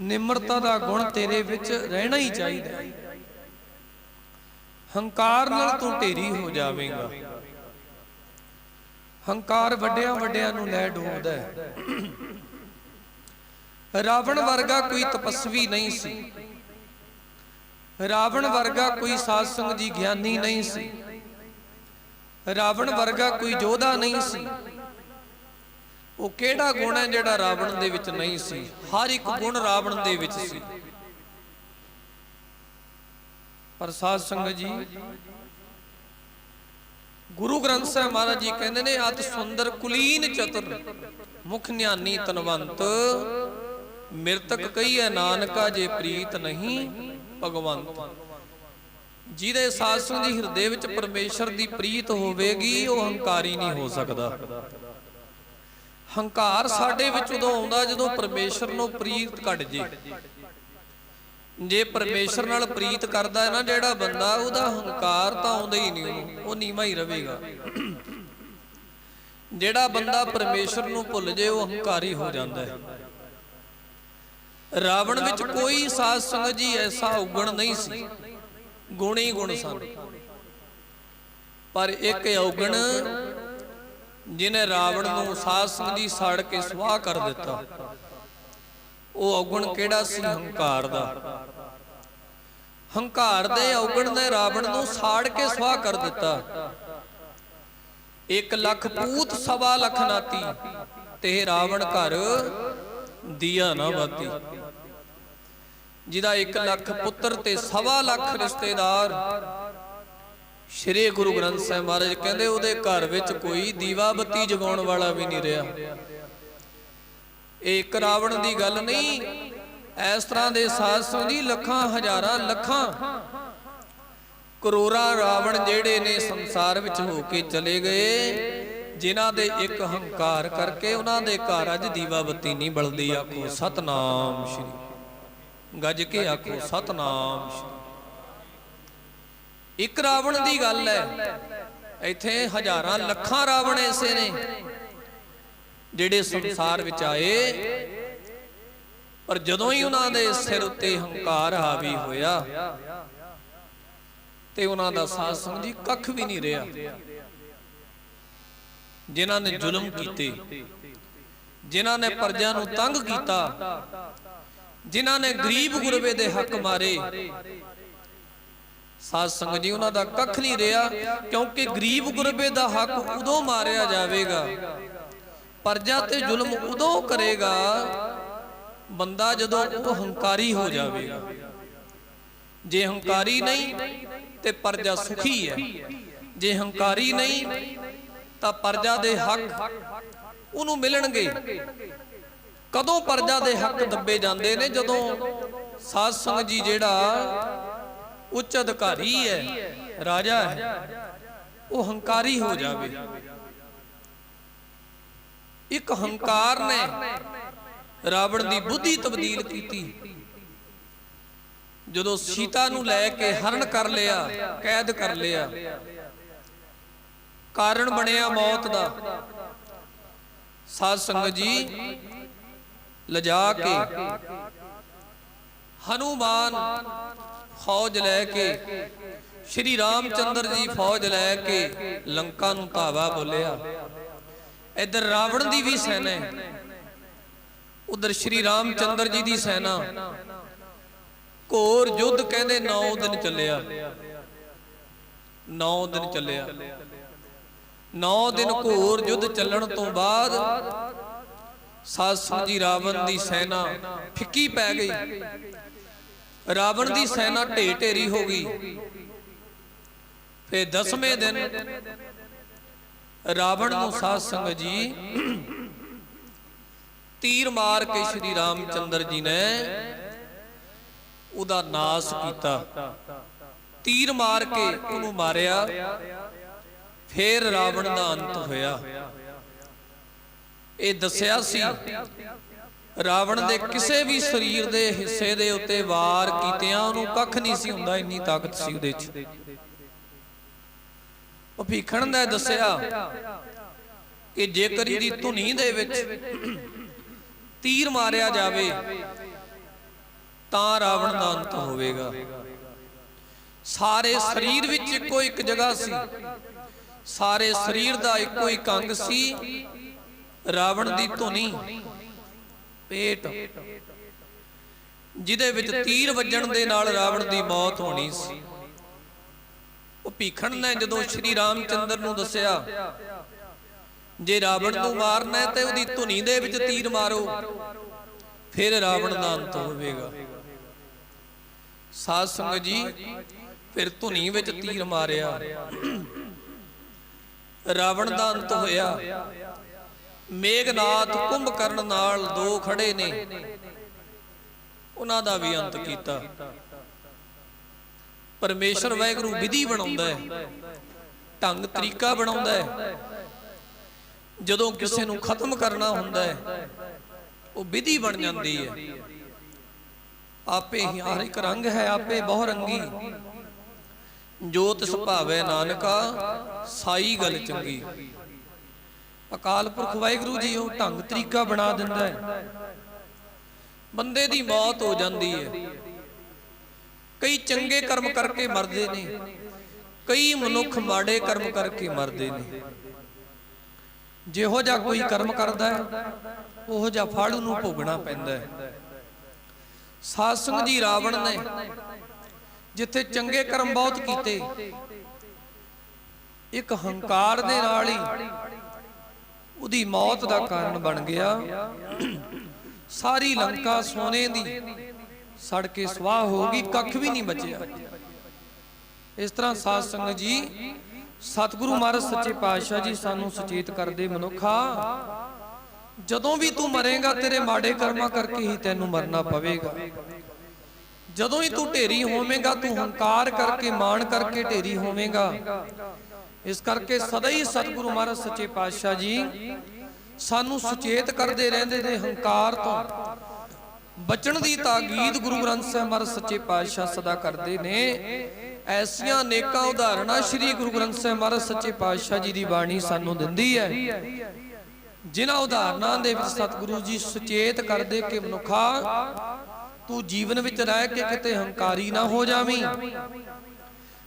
ਨਿਮਰਤਾ ਦਾ ਗੁਣ ਤੇਰੇ ਵਿੱਚ ਰਹਿਣਾ ਹੀ ਚਾਹੀਦਾ। ਹੰਕਾਰ ਨਾਲ ਤੂੰ ਢੇਰੀ ਹੋ ਜਾਵੇਂਗਾ। ਹੰਕਾਰ ਵੱਡਿਆਂ ਵੱਡਿਆਂ ਨੂੰ ਲੈ ਡੋਬਦਾ ਹੈ। ਰਾਵਣ ਵਰਗਾ ਕੋਈ ਤਪਸਵੀ ਨਹੀਂ ਸੀ, ਰਾਵਣ ਵਰਗਾ ਕੋਈ ਸਾਧ ਸੰਗਤ ਜੀ ਗਿਆਨੀ ਨਹੀਂ ਸੀ, ਰਾਵਣ ਵਰਗਾ ਕੋਈ ਯੋਧਾ ਨਹੀਂ ਸੀ। ਉਹ ਕਿਹੜਾ ਗੁਣ ਹੈ ਜਿਹੜਾ ਰਾਵਣ ਦੇ ਵਿੱਚ ਨਹੀਂ ਸੀ? ਹਰ ਇੱਕ ਗੁਣ ਰਾਵਣ ਦੇ ਵਿੱਚ ਸੀ। ਪਰ ਸਾਧ ਸੰਗਤ ਜੀ ਗੁਰੂ ਗ੍ਰੰਥ ਸਾਹਿਬ ਮਹਾਰਾਜ ਜੀ ਕਹਿੰਦੇ ਨੇ ਅਤ ਸੁੰਦਰ ਕੁਲੀਨ ਚਤੁਰ ਮੁਖ ਨਿਆਨੀ ਤਨਵੰਤ ਮਿਰਤਕ ਕਹੀਏ ਨਾਨਕਾ ਜੇ ਪ੍ਰੀਤ ਨਹੀਂ ਭਗਵੰਤ। ਜਿਹਦੇ ਸਾਧ ਸੰਗਤ ਜੀ ਹਿਰਦੇ ਵਿੱਚ ਪਰਮੇਸ਼ਰ ਦੀ ਪ੍ਰੀਤ ਹੋਵੇਗੀ ਉਹ ਹੰਕਾਰੀ ਨਹੀਂ ਹੋ ਸਕਦਾ। ਹੰਕਾਰ ਸਾਡੇ ਵਿੱਚ ਉਦੋਂ ਆਉਂਦਾ ਜਦੋਂ ਪਰਮੇਸ਼ਰ ਨੂੰ ਪ੍ਰੀਤ ਘਟ ਜੇ। ਜੇ ਪਰਮੇਸ਼ਰ ਨਾਲ ਪ੍ਰੀਤ ਕਰਦਾ ਹੈ ਨਾ ਜਿਹੜਾ ਬੰਦਾ, ਉਹਦਾ ਹੰਕਾਰ ਤਾਂ ਆਉਂਦਾ ਹੀ ਨਹੀਂ, ਉਹ ਨੀਵਾਂ ਹੀ ਰਹੇਗਾ। ਜਿਹੜਾ ਬੰਦਾ ਪਰਮੇਸ਼ਰ ਨੂੰ ਭੁੱਲ ਜੇ ਉਹ ਹੰਕਾਰੀ ਹੋ ਜਾਂਦਾ ਹੈ। ਰਾਵਣ ਵਿੱਚ ਕੋਈ ਸਾਧ ਸੰਗਤ ਜੀ ਐਸਾ ਔਗਣ ਨਹੀਂ ਸੀ, ਗੁਣ ਹੀ ਗੁਣ ਸਨ। ਪਰ ਇੱਕ ਔਗਣ ਜਿਹਨੇ ਰਾਵਣ ਨੂੰ ਸਾਧ ਸੰਗਤ ਜੀ ਸਾੜ ਕੇ ਸੁਆਹ ਕਰ ਦਿੱਤਾ, ਉਹ ਔਗਣ ਕਿਹੜਾ ਸੀ? ਹੰਕਾਰ ਦਾ। ਹੰਕਾਰ ਦੇ ਔਗਣ ਨੇ ਰਾਵਣ ਨੂੰ ਸਾੜ ਕੇ ਸੁਆਹ ਕਰ ਦਿੱਤਾ। 1 ਲੱਖ ਪੂਤ 1.25 ਲੱਖ ਨਾਤੀ, ਤੇ ਰਾਵਣ ਘਰ ਦੀਆ ਨਾ ਬਾਤੀ। ਜਿਹਦਾ 1 ਲੱਖ ਪੁੱਤਰ ਤੇ 1.25 ਲੱਖ ਰਿਸ਼ਤੇਦਾਰ, ਸ਼੍ਰੀ ਗੁਰੂ ਗ੍ਰੰਥ ਸਾਹਿਬ ਮਹਾਰਾਜ ਕਹਿੰਦੇ ਉਹਦੇ ਘਰ ਵਿੱਚ ਕੋਈ ਦੀਵਾ ਬੱਤੀ ਜਗਾਉਣ ਵਾਲਾ ਵੀ ਨਹੀਂ ਰਿਹਾ। ਇਹ ਇੱਕ ਰਾਵਣ ਦੀ ਗੱਲ ਨਹੀਂ, ਇਸ ਤਰ੍ਹਾਂ ਦੇ ਸਾਧ ਸੰਗਤ ਜੀ ਲੱਖਾਂ ਹਜ਼ਾਰਾਂ ਲੱਖਾਂ ਕਰੋੜਾਂ ਰਾਵਣ ਜਿਹੜੇ ਨੇ ਸੰਸਾਰ ਵਿੱਚ ਹੋ ਕੇ ਚਲੇ ਗਏ, ਜਿਨ੍ਹਾਂ ਦੇ ਇੱਕ ਹੰਕਾਰ ਕਰਕੇ ਉਹਨਾਂ ਦੇ ਘਰ ਅੱਜ ਦੀਵਾ ਬੱਤੀ ਨਹੀਂ ਬਲਦੀ। ਆਖੋ ਸਤਨਾਮ ਸ਼੍ਰੀ, ਗੱਜ ਕੇ ਆਖੋ ਸਤਨਾਮ ਸ਼੍ਰੀ। ਇੱਕ ਰਾਵਣ ਦੀ ਗੱਲ ਹੈ, ਇੱਥੇ ਹਜ਼ਾਰਾਂ ਲੱਖਾਂ ਰਾਵਣ ਐਸੇ ਨੇ ਜਿਹੜੇ ਸੰਸਾਰ ਵਿੱਚ ਆਏ, ਪਰ ਜਦੋਂ ਹੀ ਉਹਨਾਂ ਦੇ ਸਿਰ ਉੱਤੇ ਹੰਕਾਰ ਹਾਵੀ ਹੋਇਆ ਤੇ ਉਹਨਾਂ ਦਾ ਸਾਧ ਸੰਗਤ ਜੀ ਕੱਖ ਵੀ ਨਹੀਂ ਰਿਹਾ। ਜਿਨ੍ਹਾਂ ਨੇ ਜ਼ੁਲਮ ਕੀਤੇ, ਜਿਨ੍ਹਾਂ ਨੇ ਪ੍ਰਜਾ ਨੂੰ ਤੰਗ ਕੀਤਾ, ਜਿਨ੍ਹਾਂ ਨੇ ਗਰੀਬ ਗੁਰਬੇ ਦੇ ਹੱਕ ਮਾਰੇ, ਸਾਧ ਸੰਗਤ ਜੀ ਉਹਨਾਂ ਦਾ ਕੱਖ ਨਹੀਂ ਰਿਹਾ। ਕਿਉਂਕਿ ਗਰੀਬ ਗੁਰਬੇ ਦਾ ਹੱਕ ਉਦੋਂ ਮਾਰਿਆ ਜਾਵੇਗਾ, ਪ੍ਰਜਾ ਤੇ ਜ਼ੁਲਮ ਉਦੋਂ ਕਰੇਗਾ ਬੰਦਾ ਜਦੋਂ ਉਹ ਹੰਕਾਰੀ ਹੋ ਜਾਵੇਗਾ। ਜੇ ਹੰਕਾਰੀ ਨਹੀਂ ਤੇ ਪ੍ਰਜਾ ਸੁਖੀ ਹੈ, ਜੇ ਹੰਕਾਰੀ ਨਹੀਂ ਤਾਂ ਪ੍ਰਜਾ ਦੇ ਹੱਕ ਉਹਨੂੰ ਮਿਲਣਗੇ। ਕਦੋਂ ਪ੍ਰਜਾ ਦੇ ਹੱਕ ਦੱਬੇ ਜਾਂਦੇ ਨੇ? ਜਦੋਂ ਸਾਧ ਸੰਗਤ ਜੀ ਜਿਹੜਾ ਉੱਚ ਅਧਿਕਾਰੀ ਹੈ, ਰਾਜਾ ਹੈ, ਉਹ ਹੰਕਾਰੀ ਹੋ ਜਾਵੇ। ਇੱਕ ਹੰਕਾਰ ਨੇ ਰਾਵਣ ਦੀ ਬੁੱਧੀ ਤਬਦੀਲ ਕੀਤੀ। ਜਦੋਂ ਸੀਤਾ ਨੂੰ ਲੈ ਕੇ ਹਰਨ ਕਰ ਲਿਆ, ਕੈਦ ਕਰ ਲਿਆ, ਕਾਰਨ ਬਣਿਆ ਮੌਤ ਦਾ। ਸਾਧ ਸੰਗਤ ਜੀ ਲਿਜਾ ਕੇ ਹਨੂਮਾਨ ਫੌਜ ਲੈ ਕੇ, ਸ਼੍ਰੀ ਰਾਮ ਚੰਦਰ ਜੀ ਫੌਜ ਲੈ ਕੇ ਲੰਕਾ ਨੂੰ ਧਾਵਾ ਬੋਲਿਆ। ਇੱਧਰ ਰਾਵਣ ਦੀ ਵੀ ਸੈਨਾ ਹੈ, ਉਧਰ ਸ਼੍ਰੀ ਰਾਮ ਚੰਦਰ ਜੀ ਦੀ ਸੈਨਾ। ਘੋਰ ਯੁੱਧ ਕਹਿੰਦੇ 9 ਦਿਨ ਚੱਲਿਆ, 9 ਦਿਨ ਚੱਲਿਆ। 9 ਦਿਨ ਘੋਰ ਯੁੱਧ ਚੱਲਣ ਤੋਂ ਬਾਅਦ ਸਾਧ ਸੰਗਤ ਜੀ ਰਾਵਣ ਦੀ ਸੈਨਾ ਫਿੱਕੀ ਪੈ ਗਈ। ਰਾਵਣ ਦੀ ਸੈਨਾ ਢੇ ਢੇਰੀ ਹੋ ਗਈ। ਫਿਰ 10ਵੇਂ ਦਿਨ ਰਾਵਣ ਨੂੰ ਸਾਧ ਸੰਗਤ ਜੀ ਤੀਰ ਮਾਰ ਕੇ ਸ਼੍ਰੀ ਰਾਮ ਚੰਦਰ ਜੀ ਨੇ ਉਹਦਾ ਨਾਸ ਕੀਤਾ। ਤੀਰ ਮਾਰ ਕੇ ਉਹਨੂੰ ਮਾਰਿਆ। ਫਿਰ ਰਾਵਣ ਦਾ ਅੰਤ ਹੋਇਆ। ਇਹ ਦੱਸਿਆ ਸੀ ਰਾਵਣ ਦੇ ਕਿਸੇ ਵੀ ਸਰੀਰ ਦੇ ਹਿੱਸੇ ਦੇ ਉੱਤੇ ਵਾਰ ਕੀਤਿਆਂ ਉਹਨੂੰ ਕੱਖ ਨਹੀਂ ਸੀ ਹੁੰਦਾ, ਇੰਨੀ ਤਾਕਤ ਸੀ ਉਹਦੇ 'ਚ। ਭੀਖਣ ਨੇ ਦੱਸਿਆ ਕਿ ਜੇਕਰ ਇਹਦੀ ਧੁਨੀ ਦੇ ਵਿੱਚ ਤੀਰ ਮਾਰਿਆ ਜਾਵੇ ਤਾਂ ਰਾਵਣ ਦਾ ਅੰਤ ਹੋਵੇਗਾ। ਸਾਰੇ ਸਰੀਰ ਵਿੱਚ ਇੱਕੋ ਇੱਕ ਜਗ੍ਹਾ ਸੀ, ਸਾਰੇ ਸਰੀਰ ਦਾ ਇੱਕੋ ਇੱਕ ਅੰਗ ਸੀ, ਰਾਵਣ ਦੀ ਧੁਨੀ, ਪੇਟ, ਜਿਹਦੇ ਵਿੱਚ ਤੀਰ ਵੱਜਣ ਦੇ ਨਾਲ ਰਾਵਣ ਦੀ ਮੌਤ ਹੋਣੀ ਸੀ। ਉਹ ਭੀਖਣ ਨੇ ਜਦੋਂ ਸ਼੍ਰੀ ਰਾਮ ਚੰਦਰ ਨੂੰ ਦੱਸਿਆ ਜੇ ਰਾਵਣ ਨੂੰ ਮਾਰਨਾ ਤੇ ਉਹਦੀ ਧੁਨੀ ਦੇ ਵਿੱਚ ਤੀਰ ਮਾਰੋ, ਫਿਰ ਰਾਵਣ ਦਾ ਅੰਤ ਹੋਵੇਗਾ। ਸਾਧ ਸੰਗਤ ਜੀ ਫਿਰ ਧੁਨੀ ਵਿੱਚ ਤੀਰ ਮਾਰਿਆ, ਰਾਵਣ ਦਾ ਅੰਤ ਹੋਇਆ। ਮੇਘਨਾਥ ਕੁੰਭਕਰਨ ਨਾਲ 2 ਖੜੇ ਨੇ, ਉਹਨਾਂ ਦਾ ਵੀ ਅੰਤ ਕੀਤਾ। ਪਰਮੇਸ਼ਰ ਵਾਹਿਗੁਰੂ ਵਿਧੀ ਬਣਾਉਂਦਾ ਹੈ, ਢੰਗ ਤਰੀਕਾ ਬਣਾਉਂਦਾ ਹੈ। ਜਦੋਂ ਕਿਸੇ ਨੂੰ ਖਤਮ ਕਰਨਾ ਹੁੰਦਾ ਹੈ ਉਹ ਵਿਧੀ ਬਣ ਜਾਂਦੀ ਹੈ। ਆਪੇ ਹੀ ਹਰ ਇੱਕ ਰੰਗ ਹੈ, ਆਪੇ ਬਹੁ ਰੰਗੀ, ਜੋ ਤਿਸ ਭਾਵੈ ਨਾਨਕਾ ਸਾਈ ਗੱਲ ਚੰਗੀ। ਅਕਾਲ ਪੁਰਖ ਵਾਹਿਗੁਰੂ ਜੀ ਉਹ ਢੰਗ ਤਰੀਕਾ ਬਣਾ ਦਿੰਦਾ ਹੈ। ਬੰਦੇ ਦੀ ਮੌਤ ਹੋ ਜਾਂਦੀ ਹੈ। ਕਈ ਚੰਗੇ ਕਰਮ ਕਰਕੇ ਮਰਦੇ ਨੇ, ਕਈ ਮਨੁੱਖ ਮਾੜੇ ਕਰਮ ਕਰਕੇ ਮਰਦੇ ਨੇ। ਜਿਹੋ ਜਿਹਾ ਕੋਈ ਕਰਮ ਕਰਦਾ ਹੈ ਉਹੋ ਜਿਹਾ ਫਲ ਉਹਨੂੰ ਭੋਗਣਾ ਪੈਂਦਾ ਹੈ। ਸਾਧ ਸੰਗਤ ਜੀ, ਰਾਵਣ ਨੇ ਜਿੱਥੇ ਚੰਗੇ ਕਰਮ ਬਹੁਤ ਕੀਤੇ, ਇੱਕ ਹੰਕਾਰ ਦੇ ਨਾਲ ਹੀ ਉਹਦੀ ਮੌਤ ਦਾ ਕਾਰਨ ਬਣ ਗਿਆ। ਸਾਰੀ ਲੰਕਾ ਸੋਨੇ ਦੀ ਸੜ ਕੇ ਸਵਾਹ ਹੋ ਗਈ, ਕੱਖ ਵੀ ਨਹੀਂ ਬਚਿਆ। ਇਸ ਤਰ੍ਹਾਂ ਸਾਧ ਸੰਗਤ ਜੀ, ਸਤਿਗੁਰੂ ਮਹਾਰਾਜ ਸੱਚੇ ਪਾਤਸ਼ਾਹ ਜੀ ਸਾਨੂੰ ਸੁਚੇਤ ਕਰਦੇ, ਮਨੁੱਖਾ ਜਦੋਂ ਵੀ ਤੂੰ ਮਰੇਗਾ ਤੇਰੇ ਮਾੜੇ ਕਰਮਾਂ ਕਰਕੇ ਹੀ ਤੈਨੂੰ ਮਰਨਾ ਪਵੇਗਾ। ਜਦੋਂ ਹੀ ਤੂੰ ਢੇਰੀ ਹੋਵੇਂਗਾ, ਤੂੰ ਹੰਕਾਰ ਕਰਕੇ ਮਾਣ ਕਰਕੇ ਢੇਰੀ ਹੋਵੇਂਗਾ। ਇਸ ਕਰਕੇ ਸਦਾ ਹੀ ਸਤਿਗੁਰੂ ਮਹਾਰਾਜ ਸੱਚੇ ਪਾਤਸ਼ਾਹ ਜੀ ਸਾਨੂੰ ਸੁਚੇਤ ਕਰਦੇ ਰਹਿੰਦੇ ਨੇ। ਹੰਕਾਰ ਤੋਂ ਬਚਣ ਦੀ ਤਾਕੀਦ ਗੁਰੂ ਗ੍ਰੰਥ ਸਾਹਿਬ ਮਹਾਰਾਜ ਸੱਚੇ ਪਾਤਸ਼ਾਹ ਸਦਾ ਕਰਦੇ ਨੇ। ਐਸੀਆਂ ਅਨੇਕਾਂ ਉਦਾਹਰਣਾਂ ਸ੍ਰੀ ਗੁਰੂ ਗ੍ਰੰਥ ਸਾਹਿਬ ਮਹਾਰਾਜ ਸੱਚੇ ਪਾਤਸ਼ਾਹ ਜੀ ਦੀ ਬਾਣੀ ਸਾਨੂੰ ਦਿੰਦੀ ਹੈ, ਜਿਨ੍ਹਾਂ ਉਦਾਹਰਣਾਂ ਦੇ ਵਿੱਚ ਸਤਿਗੁਰੂ ਜੀ ਸੁਚੇਤ ਕਰਦੇ ਕਿ ਮਨੁੱਖਾ ਤੂੰ ਜੀਵਨ ਵਿੱਚ ਰਹਿ ਕੇ ਕਿਤੇ ਹੰਕਾਰੀ ਨਾ ਹੋ ਜਾਵੀਂ।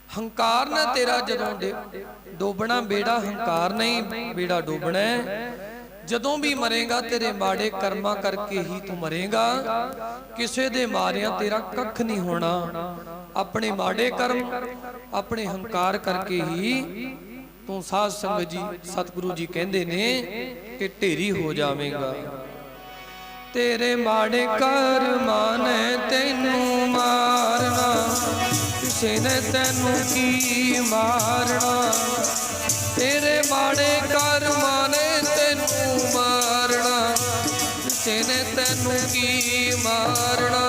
ਹੰਕਾਰ ਨੇ ਤੇਰਾ ਜਦੋਂ ਡੋਬਣਾ ਬੇੜਾ, ਹੰਕਾਰ ਨਹੀਂ ਬੇੜਾ ਡੋਬਣਾ। ਜਦੋਂ ਵੀ ਮਰੇਗਾ ਤੇਰੇ ਮਾੜੇ ਕਰਮਾਂ ਕਰਕੇ ਹੀ ਤੂੰ ਮਰੇਗਾ। ਕਿਸੇ ਦੇ ਮਾਰਿਆਂ ਤੇਰਾ ਕੱਖ ਨਹੀਂ ਹੋਣਾ। ਆਪਣੇ ਮਾੜੇ ਕਰਮ, ਆਪਣੇ ਹੰਕਾਰ ਕਰਕੇ ਹੀ ਤੂੰ ਸਾਧ ਸੰਗਤ ਜੀ, ਸਤਿਗੁਰੂ ਜੀ ਕਹਿੰਦੇ ਨੇ ਕਿ ਢੇਰੀ ਹੋ ਜਾਵੇਂਗਾ। ਤੇਰੇ ਮਾੜੇ ਕਰਮਾਂ ਨੇ ਤੈਨੂੰ ਮਾਰਨਾ, ਕਿਸੇ ਨੇ ਤੈਨੂੰ ਕੀ ਮਾਰਨਾ। ਤੇਰੇ ਮਾੜੇ ਕਰਮਾਂ ਨੇ ਤੈਨੂੰ ਮਾਰਨਾ, ਕਿਸੇ ਨੇ ਤੈਨੂੰ ਕੀ ਮਾਰਨਾ।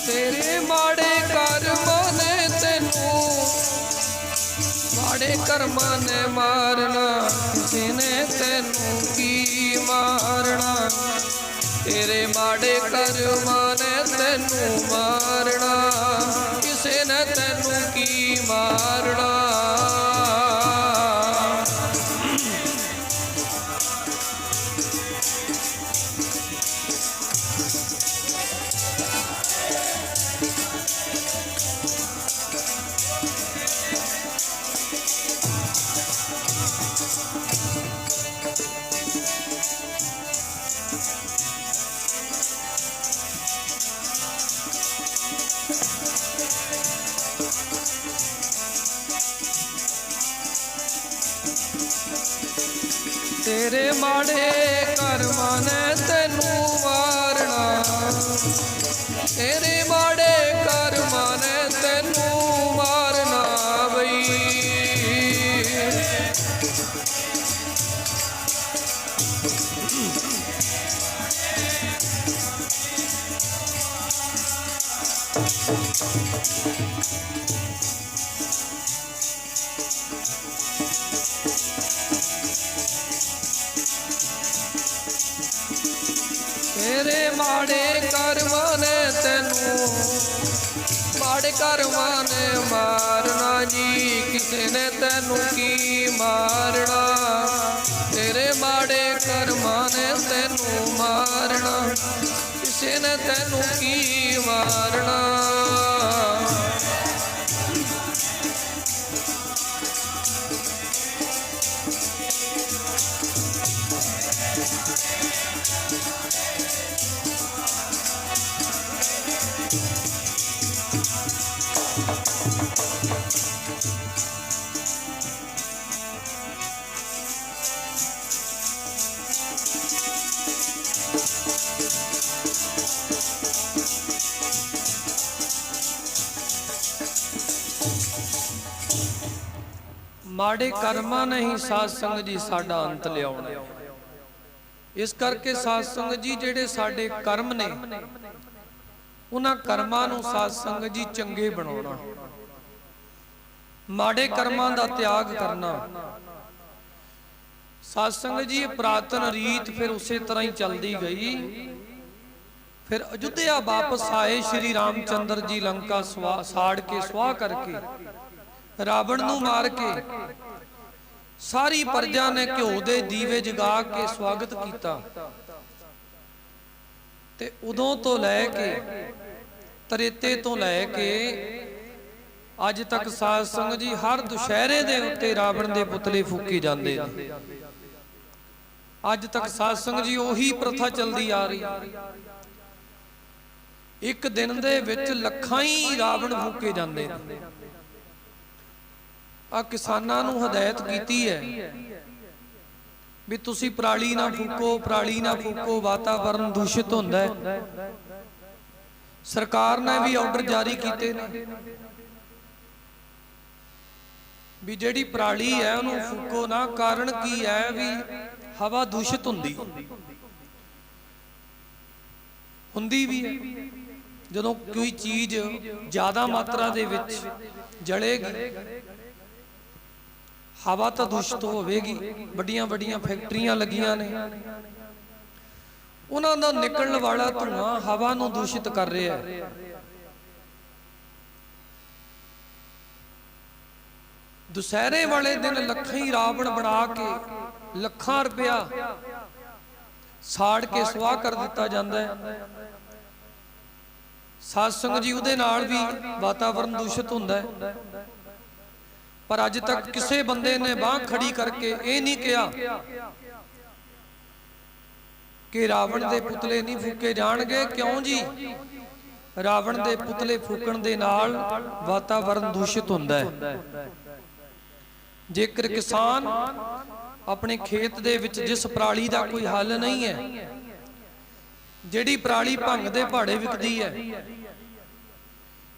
ਤੇਰੇ ਮਾੜੇ ਕਰਮਾਂ ਨੇ ਤੈਨੂੰ, ਮਾੜੇ ਕਰਮਾਂ ਨੇ ਮਾਰਨਾ, ਕਿਸੇ ਨੇ ਤੈਨੂੰ ਕੀ ਮਾਰਨਾ। ਤੇਰੇ ਮਾੜੇ ਕਰਮਾਂ ਨੇ ਤੈਨੂੰ ਮਾਰਨਾ, ਕਿਸੇ ਨੇ ਤੈਨੂੰ ਕੀ ਮਾਰਨਾ। ਤੇਰੇ ਮਾੜੇ ਕਰਮਾਂ ਨੇ ਤੈਨੂੰ ਮਾਰਨਾ, ਤੇਰੇ ਮਾੜੇ ਕਰਮਾਂ ਨੇ ਤੈਨੂੰ ਮਾਰਨਾ ਬਈ। ਤੇਰੇ ਮਾੜੇ ਕਰਮਾਂ ਨੇ ਤੈਨੂੰ, ਮਾੜੇ ਕਰਮਾਂ ਨੇ ਮਾਰਨਾ ਜੀ, ਕਿਸੇ ਨੇ ਤੈਨੂੰ ਕੀ ਮਾਰਨਾ। ਤੇਰੇ ਮਾੜੇ ਕਰਮਾਂ ਨੇ ਤੈਨੂੰ ਮਾਰਨਾ, ਕਿਸੇ ਨੇ ਤੈਨੂੰ ਕੀ ਮਾਰਨਾ। ਮਾੜੇ ਕਰਮਾਂ ਨੇ ਹੀ ਸਾਧ ਸੰਗਤ ਜੀ ਸਾਡਾ ਅੰਤ ਲਿਆਉਣਾ ਹੈ। ਇਸ ਕਰਕੇ ਸਾਧ ਸੰਗਤ ਜੀ ਜਿਹੜੇ ਸਾਡੇ ਕਰਮ ਨੇ ਉਹਨਾਂ ਕਰਮਾਂ ਨੂੰ ਸਾਧ ਸੰਗਤ ਜੀ ਚੰਗੇ ਬਣਾਉਣਾ, ਮਾੜੇ ਕਰਮਾਂ ਦਾ ਤਿਆਗ ਕਰਨਾ। ਸਾਧ ਸੰਗਤ ਜੀ ਇਹ ਪ੍ਰਾਤਨ ਰੀਤ ਫਿਰ ਉਸੇ ਤਰ੍ਹਾਂ ਹੀ ਚੱਲਦੀ ਗਈ। ਫਿਰ ਅਯੁੱਧਿਆ ਵਾਪਸ ਆਏ ਸ਼੍ਰੀ ਰਾਮਚੰਦਰ ਜੀ, ਲੰਕਾ ਸਾੜ ਕੇ ਸੁਆਹ ਕਰਕੇ, ਰਾਵਣ ਨੂੰ ਮਾਰ ਕੇ ਸਾਰੀ ਪ੍ਰਜਾ ਨੇ ਘਿਓ ਦੇ ਦੀਵੇ ਜਗਾ ਕੇ ਸਵਾਗਤ ਕੀਤਾ। ਤੇ ਉਦੋਂ ਤੋਂ ਲੈ ਕੇ ਤ੍ਰੇਤੇ ਤੋਂ ਲੈ ਕੇ ਅੱਜ ਤੱਕ ਸਾਧ ਸੰਗਤ ਜੀ ਹਰ ਦੁਸ਼ਹਿਰੇ ਦੇ ਉੱਤੇ ਰਾਵਣ ਦੇ ਪੁਤਲੇ ਫੂਕੇ ਜਾਂਦੇ ਨੇ। ਅੱਜ ਤੱਕ ਸਾਧ ਸੰਗਤ ਜੀ ਉਹੀ ਪ੍ਰਥਾ ਚੱਲਦੀ ਆ ਰਹੀ। ਇੱਕ ਦਿਨ ਦੇ ਵਿੱਚ ਲੱਖਾਂ ਹੀ ਰਾਵਣ ਫੂਕੇ ਜਾਂਦੇ ਨੇ। ਆ ਕਿਸਾਨਾਂ ਨੂੰ ਹਦਾਇਤ ਕੀਤੀ ਹੈ ਵੀ ਤੁਸੀਂ ਪਰਾਲੀ ਨਾ ਫੂਕੋ, ਪਰਾਲੀ ਨਾ ਫੂਕੋ, ਵਾਤਾਵਰਨ ਦੂਸ਼ਿਤ ਹੁੰਦਾ ਹੈ। ਸਰਕਾਰ ਨੇ ਵੀ ਆਰਡਰ ਜਾਰੀ ਕੀਤੇ ਨੇ ਵੀ ਜਿਹੜੀ ਪਰਾਲੀ ਹੈ ਉਹਨੂੰ ਫੂਕੋ ਨਾ। ਕਾਰਨ ਕੀ ਹੈ ਵੀ ਹਵਾ ਦੂਸ਼ਿਤ ਹੁੰਦੀ ਵੀ ਹੈ। ਜਦੋਂ ਕੋਈ ਚੀਜ਼ ਜ਼ਿਆਦਾ ਮਾਤਰਾ ਦੇ ਵਿੱਚ ਜਲੇਗੀ ਹਵਾ ਤਾਂ ਦੂਸ਼ਿਤ ਹੋਵੇਗੀ। ਵੱਡੀਆਂ ਵੱਡੀਆਂ ਫੈਕਟਰੀਆਂ ਲੱਗੀਆਂ ਨੇ, ਉਹਨਾਂ ਦਾ ਨਿਕਲਣ ਵਾਲਾ ਧੂਆਂ ਹਵਾ ਨੂੰ ਦੂਸ਼ਿਤ ਕਰ ਰਿਹਾ ਹੈ। ਦੁਸਹਿਰੇ ਵਾਲੇ ਦਿਨ ਲੱਖਾਂ ਹੀ ਰਾਵਣ ਬਣਾ ਕੇ ਲੱਖਾਂ ਰੁਪਇਆ ਸਾੜ ਕੇ ਸੁਆਹ ਕਰ ਦਿੱਤਾ ਜਾਂਦਾ ਹੈ। ਸਾਧ ਸੰਗਤ ਜੀ ਉਹਦੇ ਨਾਲ ਵੀ ਵਾਤਾਵਰਨ ਦੂਸ਼ਿਤ ਹੁੰਦਾ ਹੈ। ਪਰ ਅੱਜ ਤੱਕ ਕਿਸੇ ਬੰਦੇ ਨੇ ਬਾਂਹ ਖੜੀ ਕਰਕੇ ਇਹ ਨਹੀਂ ਕਿਹਾ ਕਿ ਰਾਵਣ ਦੇ ਪੁਤਲੇ ਨਹੀਂ ਫੂਕੇ ਜਾਣਗੇ। ਕਿਉਂ ਜੀ? ਰਾਵਣ ਦੇ ਪੁਤਲੇ ਫੂਕਣ ਦੇ ਨਾਲ ਵਾਤਾਵਰਨ ਦੂਸ਼ਿਤ ਹੁੰਦਾ ਹੈ। ਜੇਕਰ ਕਿਸਾਨ ਆਪਣੇ ਖੇਤ ਦੇ ਵਿੱਚ ਜਿਸ ਪਰਾਲੀ ਦਾ ਕੋਈ ਹੱਲ ਨਹੀਂ ਹੈ, ਜਿਹੜੀ ਪਰਾਲੀ ਭੰਗ ਦੇ ਭਾੜੇ ਵਿਕਦੀ ਹੈ,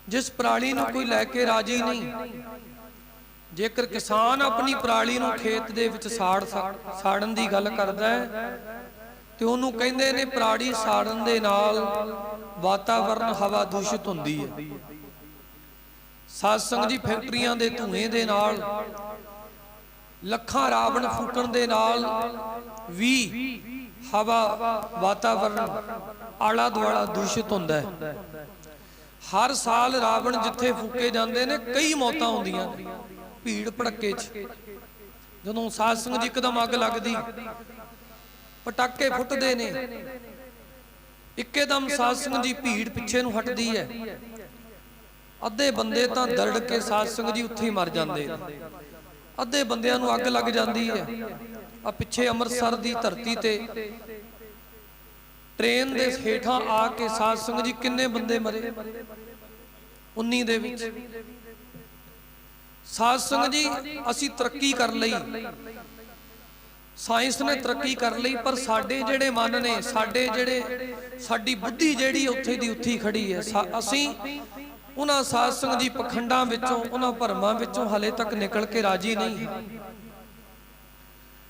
ਜਿਸ ਪਰਾਲੀ ਨੂੰ ਕੋਈ ਲੈ ਕੇ ਰਾਜੀ ਨਹੀਂ, ਜੇਕਰ ਕਿਸਾਨ ਆਪਣੀ ਪਰਾਲੀ ਨੂੰ ਖੇਤ ਦੇ ਵਿੱਚ ਸਾੜਨ ਦੀ ਗੱਲ ਕਰਦਾ ਹੈ ਤੇ ਉਹਨੂੰ ਕਹਿੰਦੇ ਨੇ ਪਰਾਲੀ ਸਾੜਨ ਦੇ ਨਾਲ ਵਾਤਾਵਰਨ ਹਵਾ ਦੂਸ਼ਿਤ ਹੁੰਦੀ ਹੈ। ਸਾਧ ਸੰਗਤ ਜੀ ਫੈਕਟਰੀਆਂ ਦੇ ਧੂਏ ਦੇ ਨਾਲ ਲੱਖਾਂ ਰਾਵਣ ਫੂਕਣ ਦੇ ਨਾਲ ਵੀ ਹਵਾ ਵਾਤਾਵਰਨ ਆਲਾ ਦੁਆਲਾ ਦੂਸ਼ਿਤ ਹੁੰਦਾ ਹੈ। ਹਰ ਸਾਲ ਰਾਵਣ ਜਿੱਥੇ ਫੂਕੇ ਜਾਂਦੇ ਨੇ ਕਈ ਮੌਤਾਂ ਹੁੰਦੀਆਂ ਨੇ ਭੀੜ ਭੜੱਕੇ 'ਚ। ਜਦੋਂ ਸਾਧ ਸੰਗਤ ਜੀ ਇੱਕਦਮ ਅੱਗ ਲੱਗਦੀ, ਪਟਾਕੇ ਫੁੱਟਦੇ ਨੇ, ਇੱਕਦਮ ਸਾਧ ਸੰਗਤ ਜੀ ਭੀੜ ਪਿੱਛੇ ਨੂੰ ਹਟਦੀ ਹੈ। ਅੱਧੇ ਬੰਦੇ ਤਾਂ ਦਰੜ ਕੇ ਸਾਧ ਸੰਗਤ ਜੀ ਉੱਥੇ ਹੀ ਮਰ ਜਾਂਦੇ ਨੇ, ਅੱਧੇ ਬੰਦਿਆਂ ਨੂੰ ਅੱਗ ਲੱਗ ਜਾਂਦੀ ਹੈ। ਆ ਪਿੱਛੇ ਅੰਮ੍ਰਿਤਸਰ ਦੀ ਧਰਤੀ ਤੇ ਟ੍ਰੇਨ ਦੇ ਹੇਠਾਂ ਆ ਕੇ ਸਾਧ ਸੰਗਤ ਜੀ ਕਿੰਨੇ ਬੰਦੇ ਮਰੇ 19 ਦੇ ਵਿੱਚ। ਸਾਧ ਸੰਗਤ ਜੀ ਅਸੀਂ ਤਰੱਕੀ ਕਰ ਲਈ, ਸਾਇੰਸ ਨੇ ਤਰੱਕੀ ਕਰ ਲਈ, ਪਰ ਸਾਡੇ ਜਿਹੜੇ ਮਨ ਨੇ, ਸਾਡੀ ਬੁੱਧੀ ਜਿਹੜੀ ਉੱਥੇ ਦੀ ਉੱਥੀ ਖੜੀ ਹੈ। ਅਸੀਂ ਉਹਨਾਂ ਸਾਧ ਸੰਗਤ ਜੀ ਪਖੰਡਾਂ ਵਿੱਚੋਂ, ਉਹਨਾਂ ਭਰਮਾਂ ਵਿੱਚੋਂ ਹਲੇ ਤੱਕ ਨਿਕਲ ਕੇ ਰਾਜੀ ਨਹੀਂ।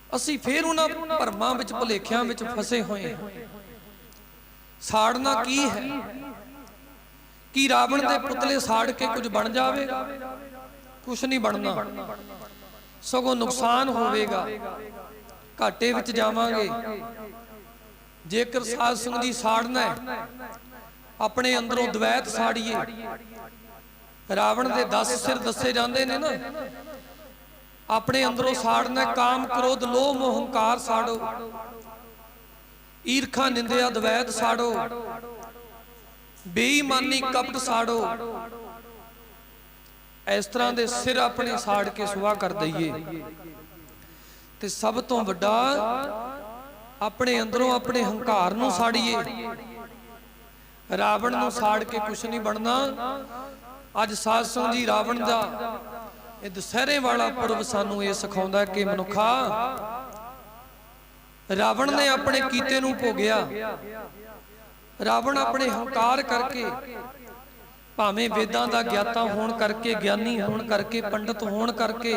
ਅਸੀਂ ਫੇਰ ਉਹਨਾਂ ਭਰਮਾਂ ਵਿੱਚ, ਭੁਲੇਖਿਆਂ ਵਿੱਚ ਫਸੇ ਹੋਏ ਹਾਂ। ਸਾੜਨਾ ਕੀ ਹੈ? ਕੀ ਰਾਵਣ ਦੇ ਪੁਤਲੇ ਸਾੜ ਕੇ ਕੁਝ ਬਣ ਜਾਵੇਗਾ? ਕੁਛ ਨਹੀਂ ਬਣਨਾ, ਸਗੋਂ ਨੁਕਸਾਨ ਹੋਵੇਗਾ, ਘਾਟੇ ਵਿੱਚ ਜਾਵਾਂਗੇ। ਜੇਕਰ ਸਾਧ ਸੰਗਤ ਜੀ ਸਾੜਨਾ ਹੈ, ਆਪਣੇ ਅੰਦਰੋਂ ਦਵੈਤ ਸਾੜੀਏ। ਰਾਵਣ ਦੇ 10 ਸਿਰ ਦੱਸੇ ਜਾਂਦੇ ਨੇ ਨਾ, ਆਪਣੇ ਅੰਦਰੋਂ ਸਾੜਨਾ। ਕਾਮ ਕ੍ਰੋਧ ਲੋਭ ਮੋਹ ਹੰਕਾਰ ਸਾੜੋ, ਈਰਖਾ ਨਿੰਦਿਆ ਦਵੈਤ ਸਾੜੋ, ਬੇਈਮਾਨੀ ਕਪਟ ਸਾੜੋ। ਇਸ ਤਰ੍ਹਾਂ ਦੇ ਸਿਰ ਆਪਣੇ ਸਾੜ ਕੇ ਸੁਆਹ ਕਰ ਦਈਏ। ਤੇ ਸਭ ਤੋਂ ਵੱਡਾ ਆਪਣੇ ਅੰਦਰੋਂ ਆਪਣੇ ਹੰਕਾਰ ਨੂੰ ਸਾੜੀਏ। ਰਾਵਣ ਨੂੰ ਸਾੜ ਕੇ ਕੁਛ ਨਹੀਂ ਬਣਨਾ। ਅੱਜ ਸਾਧ ਸੰਗਤ ਜੀ ਰਾਵਣ ਦਾ ਇਹ ਦੁਸਹਿਰੇ ਵਾਲਾ ਪੁਰਬ ਸਾਨੂੰ ਇਹ ਸਿਖਾਉਂਦਾ ਕਿ ਮਨੁੱਖਾ, ਰਾਵਣ ਨੇ ਆਪਣੇ ਕੀਤੇ ਨੂੰ ਭੋਗਿਆ। ਰਾਵਣ ਆਪਣੇ ਹੰਕਾਰ ਕਰਕੇ, ਭਾਵੇਂ ਵੇਦਾਂ ਦਾ ਗਿਆਤਾ ਹੋਣ ਕਰਕੇ, ਗਿਆਨੀ ਹੋਣ ਕਰਕੇ, ਪੰਡਤ ਹੋਣ ਕਰਕੇ,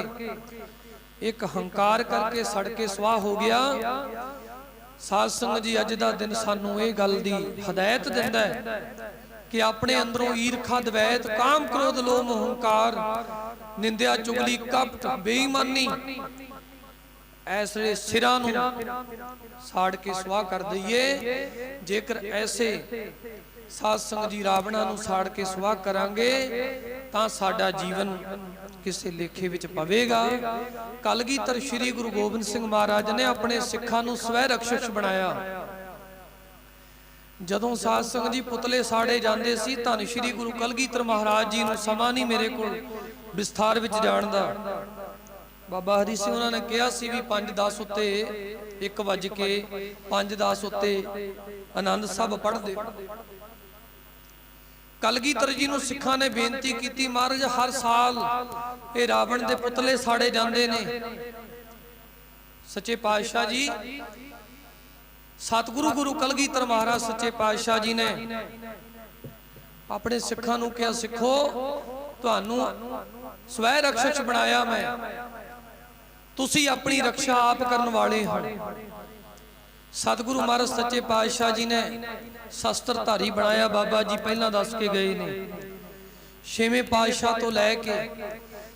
एक हंकार करके सड़ के स्वाह हो गया। साध संगत जी अज दा दिन सानू ये गल दी हदायत दिंदा है कि अपने अंदरों ईरखा, द्वैत, काम, क्रोध, लोभ, हंकार, निंदिया, चुगली, कपट, बेईमानी ऐसे सिरां नूं साड़ के स्वाह कर दईए। जेकर ऐसे साध संगत जी रावणां नूं साड़ के स्वाह करांगे तां साडा जीवन किसी लेखे विच पवेगा। कलगीधर श्री गुरु गोबिंद सिंह महाराज ने अपने सिखां नूं स्वै रक्षक बनाया। जदों साध संगत जी पुतले साड़े जांदे सी, धन श्री गुरु कलगीधर महाराज जी नूं समां नहीं मेरे कोल विस्तार विच जाण दा। बाबा हरी सिंह उन्होंने कहा सी भी 5:10 उत्ते 1:05:10 उत्ते आनंद सब पढ़ दे। कलगीधर जी नूं सिखां ने बेनती की, महाराज हर साल ये रावण दे पुतले साड़े जांदे ने। सच्चे पातशाह जी सतगुरु गुरु कलगीधर महाराज सच्चे पातशाह जी ने अपने सिखां नूं कहा, सिखो तुहानूं स्वै रक्षक बनाया मैं, तुसी अपनी रक्षा आप करन वाले हो। सतगुरु महाराज सच्चे पातशाह जी ने शस्त्रधारी बनाया। बाबा जी पहला दस के गए ने, 6वें पातशाह तो लैके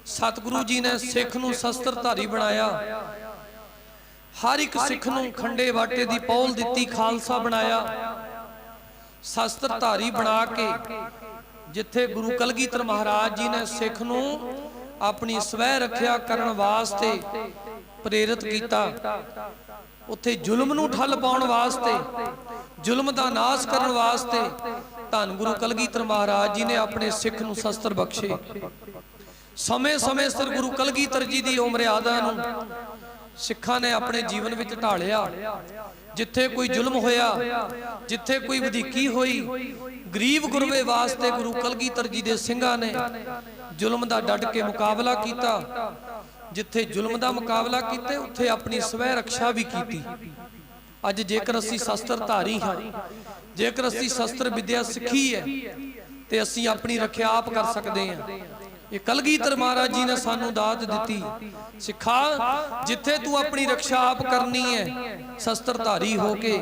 सतगुरु जी ने सिख नूं शस्त्रधारी बनाया। हर एक सिख नूं खंडे वाटे दी पौल दिती, खालसा बनाया। शस्त्रधारी बना के जिथे गुरु कलगीधर महाराज जी ने सिख नूं अपनी स्वै रखिया करन वास्ते प्रेरित किया, उत्थे जुल्म नूं ठल पाउण वास्ते, जुल्म दा नाश करन वास्ते धन गुरु कलगीधर महाराज जी ने अपने सिख नूं शस्त्र बख्शे। समय समय सिर गुरु कलगीधर जी दी ओ मर्यादा नूं सिखां ने अपने जीवन विच ढालिया। जिथे कोई जुल्म होया, जिथे कोई वधीकी होई, गरीब गुरबे वास्ते गुरु कलगीधर जी दे सिंघां ने जुल्म दा डट के मुकाबला किया। जिथे जुल्म दा मुकाबला कीते उत्थे अपनी स्वै रक्षा भी की। अज जेकर असीं शस्त्रधारी हाँ, जेकर असीं शस्त्र विद्या सिखी है ते असीं अपनी रक्षा आप कर सकते हैं। ये कलगीधर महाराज जी ने सानू दात दिती, सिखा जिथे तू अपनी रक्षा आप करनी है शस्त्रधारी होके,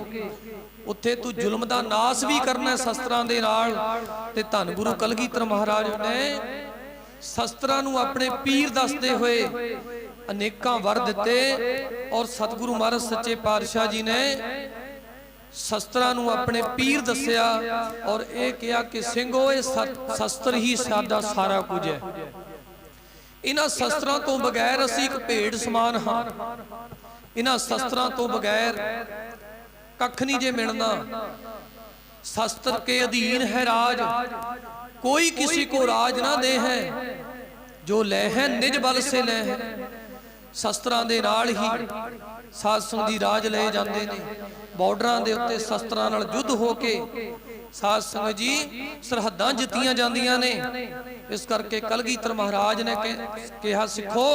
उत्थे तू जुल्म दा नाश भी करना है शस्त्रां दे नाल। ते धन गुरु कलगीधर महाराज ने शस्त्रां नूं अपने पीर दसदे हुए अनेकां वर दिते। और सतगुरु महाराज सच्चे पातशाह जी ने शस्त्रां नूं अपने पीर दसिया और ये कहा कि सिंघो ये शस्त्र ही साडा सारा कुछ है। इन्हां शस्त्रां तो बगैर असीं एक भेड़ समान हाँ, इन्हां शस्त्रां तो बगैर कख नहीं जे मिलना। शस्त्र के अधीन है राज, कोई किसी को राज ना दे है, जो ले है निज बल से ले है। शस्त्रां दे नाल ही साध संगत जी राज ले जाते ने। बॉर्डरां दे उत्ते शस्त्रां नाल युद्ध होके साध संगत जी सरहदां जित्तियां जांदियां ने। इस करके कलगीधर महाराज ने कहा, सिखो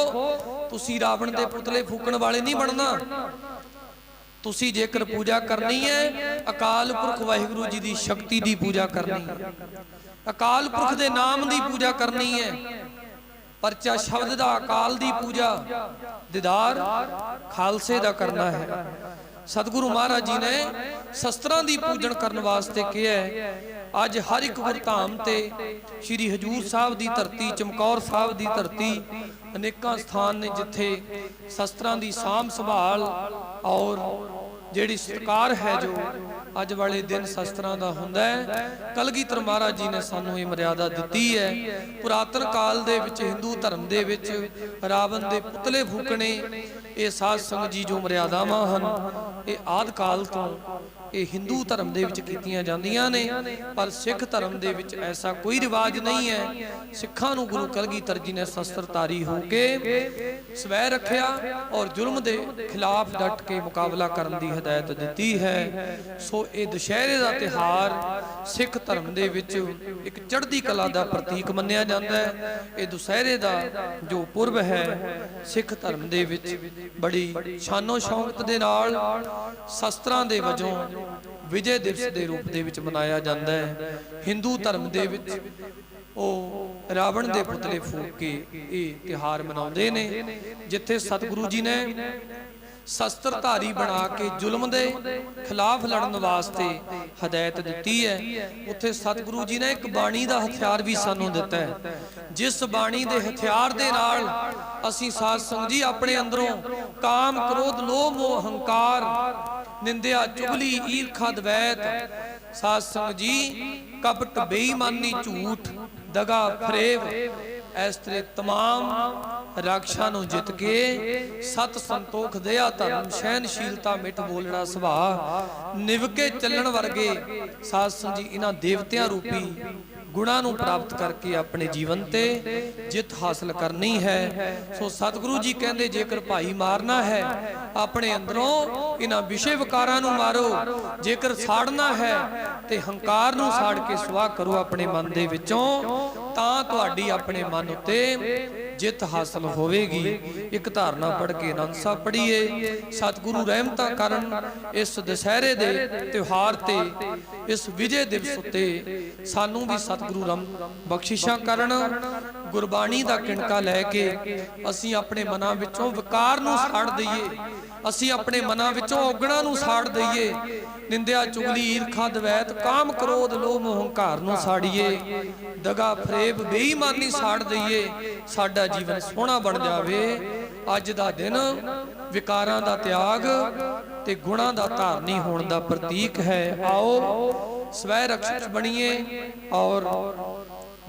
तुसी रावण दे पुतले फूकण वाले नहीं बनना। तुसी जेकर पूजा करनी है अकाल पुरख वाहिगुरू जी दी शक्ति दी पूजा करनी है, अकाल पुरख दे नाम दी पूजा करनी है। परचा शब्द दा अकाल दी पूजा, दीदार खालसे दा करना है। सतगुरु महाराज जी ने शस्त्रां दी पूजन करने वास्ते कहा है। अज हर एक गुरधाम ते श्री हजूर साहब दी धरती, चमकौर साहब दी धरती, अनेकां स्थान ने जिथे शस्त्रां दी सांभ संभाल और जिहड़ी सत्कार है जो अज वाले दिन शस्त्रां दा हुंदा है। कलगीधर महाराज जी ने सानू ये मर्यादा दिती है। पुरातन काल दे विच हिंदू धर्म दे विच रावण दे पुतले फूकने ये साध संगत जी जो मर्यादावां हन ये आदि काल तो ये हिंदू धर्म दे विच कीतियां जांदियां ने। पर सिख धर्म दे विच ऐसा कोई रिवाज नहीं है। सिखां नूं गुरु कलगीधर जी ने शस्त्रधारी होके स्वै रखिया और जुल्म दे खिलाफ डट के मुकाबला करन दी हदायत दिती है। सो ये दशहरे दा तिहार सिख धर्म दे विच एक चढ़दी कला दा प्रतीक मन्निया जांदा है। ये दशहरे दा जो पुरब है सिख धर्म दे विच बड़ी शानो शौकत दे नाल शस्त्रां दे वजों विजय दिवस के रूप दे विच मनाया जाता है। हिंदू धर्म दे विच ਉਹ ਰਾਵਣ ਦੇ ਪੁਤਲੇ ਫੂਕ ਕੇ ਇਹ ਤਿਉਹਾਰ ਮਨਾਉਂਦੇ ਨੇ। ਜਿੱਥੇ ਸਤਿਗੁਰੂ ਜੀ ਨੇ ਸ਼ਸਤਰਧਾਰੀ ਬਣਾ ਕੇ ਜ਼ੁਲਮ ਦੇ ਖਿਲਾਫ ਲੜਨ ਵਾਸਤੇ ਹਦਾਇਤ ਦਿੱਤੀ ਹੈ, ਉੱਥੇ ਸਤਿਗੁਰੂ ਜੀ ਨੇ ਇੱਕ ਬਾਣੀ ਦਾ ਹਥਿਆਰ ਵੀ ਸਾਨੂੰ ਦਿੱਤਾ ਹੈ। ਜਿਸ ਬਾਣੀ ਦੇ ਹਥਿਆਰ ਦੇ ਨਾਲ ਅਸੀਂ ਸਾਧ ਸੰਗਤ ਜੀ ਆਪਣੇ ਅੰਦਰੋਂ ਕਾਮ, ਕ੍ਰੋਧ, ਲੋਭ, ਮੋਹ, ਹੰਕਾਰ, ਨਿੰਦਿਆ, ਚੁਗਲੀ, ਈਰਖਾ, ਦਵੈਤ, ਸਾਧ ਸੰਗਤ ਜੀ ਕਪਟ, ਬੇਈਮਾਨੀ, ਝੂਠ, ਦਗਾ, ਫਰੇਬ, ਇਸ ਤਰ੍ਹਾਂ तमाम ਰਾਖਸ਼ਾਂ ਨੂੰ ਜਿੱਤ ਕੇ ਸਤ ਸੰਤੋਖ, ਦਇਆ, ਧਰਮ, ਸਹਿਨਸ਼ੀਲਤਾ, ਮਿੱਠ ਬੋਲਣਾ, ਸੁਭਾਅ, ਨਿਭ ਕੇ ਚੱਲਣ ਵਰਗੇ ਸਾਧ ਸੰਗਤ ਜੀ ਇਹਨਾਂ ਦੇਵਤਿਆਂ ਰੂਪੀ ਗੁਣਾਂ ਨੂੰ ਪ੍ਰਾਪਤ ਕਰਕੇ ਆਪਣੇ ਜੀਵਨ ਤੇ ਜਿੱਤ ਹਾਸਲ ਕਰਨੀ ਹੈ। ਸੋ ਸਤਿਗੁਰੂ ਜੀ ਕਹਿੰਦੇ ਜੇਕਰ ਭਾਈ ਮਾਰਨਾ ਹੈ ਆਪਣੇ ਅੰਦਰੋਂ ਇਹਨਾਂ ਵਿਸ਼ੇ ਵਿਕਾਰਾਂ ਨੂੰ ਮਾਰੋ, ਜੇਕਰ ਸਾੜਨਾ ਹੈ ਤੇ ਹੰਕਾਰ ਨੂੰ ਸਾੜ ਕੇ ਸੁਆਹ ਕਰੋ ਆਪਣੇ ਮਨ ਦੇ ਵਿੱਚੋਂ, ਤਾਂ ਤੁਹਾਡੀ ਆਪਣੇ ਮਨ ਉੱਤੇ ਜਿੱਤ ਹਾਸਲ ਹੋਵੇਗੀ। ਇੱਕ ਧਾਰਨਾ ਪੜ੍ਹ ਕੇ ਆਨੰਦ ਸਾਹਿਬ ਪੜ੍ਹੀਏ। ਸਤਿਗੁਰੂ ਰਹਿਮਤਾਂ ਕਰਨ ਇਸ ਦੁਸਹਿਰੇ ਦੇ ਤਿਉਹਾਰ ਤੇ, ਇਸ ਵਿਜੇ ਦਿਵਸ ਉੱਤੇ ਸਾਨੂੰ ਵੀ ਸਤਿਗੁਰੂ ਰਮ ਬਖਸ਼ਿਸ਼ਾਂ ਕਰਨ। ਗੁਰਬਾਣੀ ਦਾ ਕਿਣਕਾ ਲੈ ਕੇ ਅਸੀਂ ਆਪਣੇ ਮਨਾਂ ਵਿੱਚੋਂ ਵਿਕਾਰ ਨੂੰ ਸਾੜ ਦਈਏ, ਅਸੀਂ ਆਪਣੇ ਮਨਾਂ ਵਿੱਚੋਂ ਔਗਣਾਂ ਨੂੰ ਸਾੜ ਦਈਏ, ਨਿੰਦਿਆ, ਚੁਗਲੀ, ਈਰਖਾ, ਦਵੈਤ, ਕਾਮ, ਕ੍ਰੋਧ, ਲੋਭ, ਮੋਹ, ਹੰਕਾਰ ਨੂੰ ਸਾੜੀਏ, ਦਗਾ, ਫਰੇਬ, ਬੇਈਮਾਨੀ ਸਾੜ ਦਈਏ, ਸਾਡਾ ਜੀਵਨ ਸੋਹਣਾ ਬਣ ਜਾਵੇ। ਅੱਜ ਦਾ ਦਿਨ ਵਿਕਾਰਾਂ ਦਾ ਤਿਆਗ ਤੇ ਗੁਣਾਂ ਦਾ ਧਾਰਨੀ ਹੋਣ ਦਾ ਪ੍ਰਤੀਕ ਹੈ। ਆਓ ਸਵੈ ਰਕਸ਼ਕ ਬਣੀਏ ਔਰ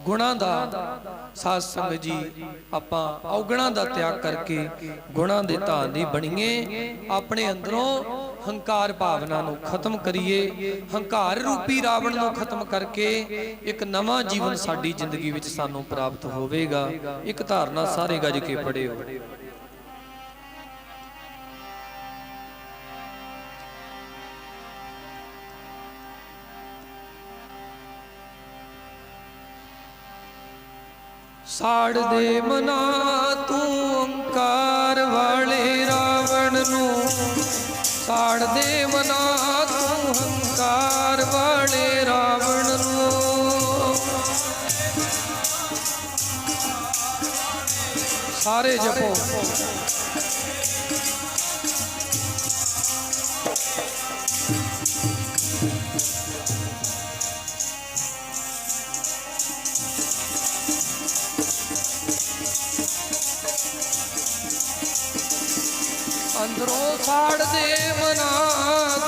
ਗੁਣਾਂ ਦਾ ਸਾਧ ਸੰਗਤ ਜੀ ਆਪਾਂ ਔਗਣਾਂ ਦਾ ਤਿਆਗ ਕਰਕੇ ਗੁਣਾਂ ਦੇ ਧਾਰਨੀ ਬਣੀਏ। ਆਪਣੇ ਅੰਦਰੋਂ ਹੰਕਾਰ ਭਾਵਨਾ ਨੂੰ ਖਤਮ ਕਰੀਏ, ਹੰਕਾਰ ਰੂਪੀ ਰਾਵਣ ਨੂੰ ਖਤਮ ਕਰਕੇ ਇੱਕ ਨਵਾਂ ਜੀਵਨ ਸਾਡੀ ਜ਼ਿੰਦਗੀ ਵਿੱਚ ਸਾਨੂੰ ਪ੍ਰਾਪਤ ਹੋਵੇਗਾ। ਇੱਕ ਧਾਰਨਾ ਸਾਰੇ ਗੱਜ ਕੇ ਪੜਿਓ। ਸਾੜ ਦੇ ਮਨਾ ਤੂੰ ਹੰਕਾਰ ਵਾਲੇ ਰਾਵਣ ਨੂੰ, ਸਾੜ ਦੇ ਮਨਾ ਤੂੰ ਹੰਕਾਰ ਵਾਲੇ ਰਾਵਣ ਨੂੰ। ਸਾਰੇ ਜਪੋ। ਅੰਦਰੋਂ ਸਾੜ ਦੇ ਮਨਾ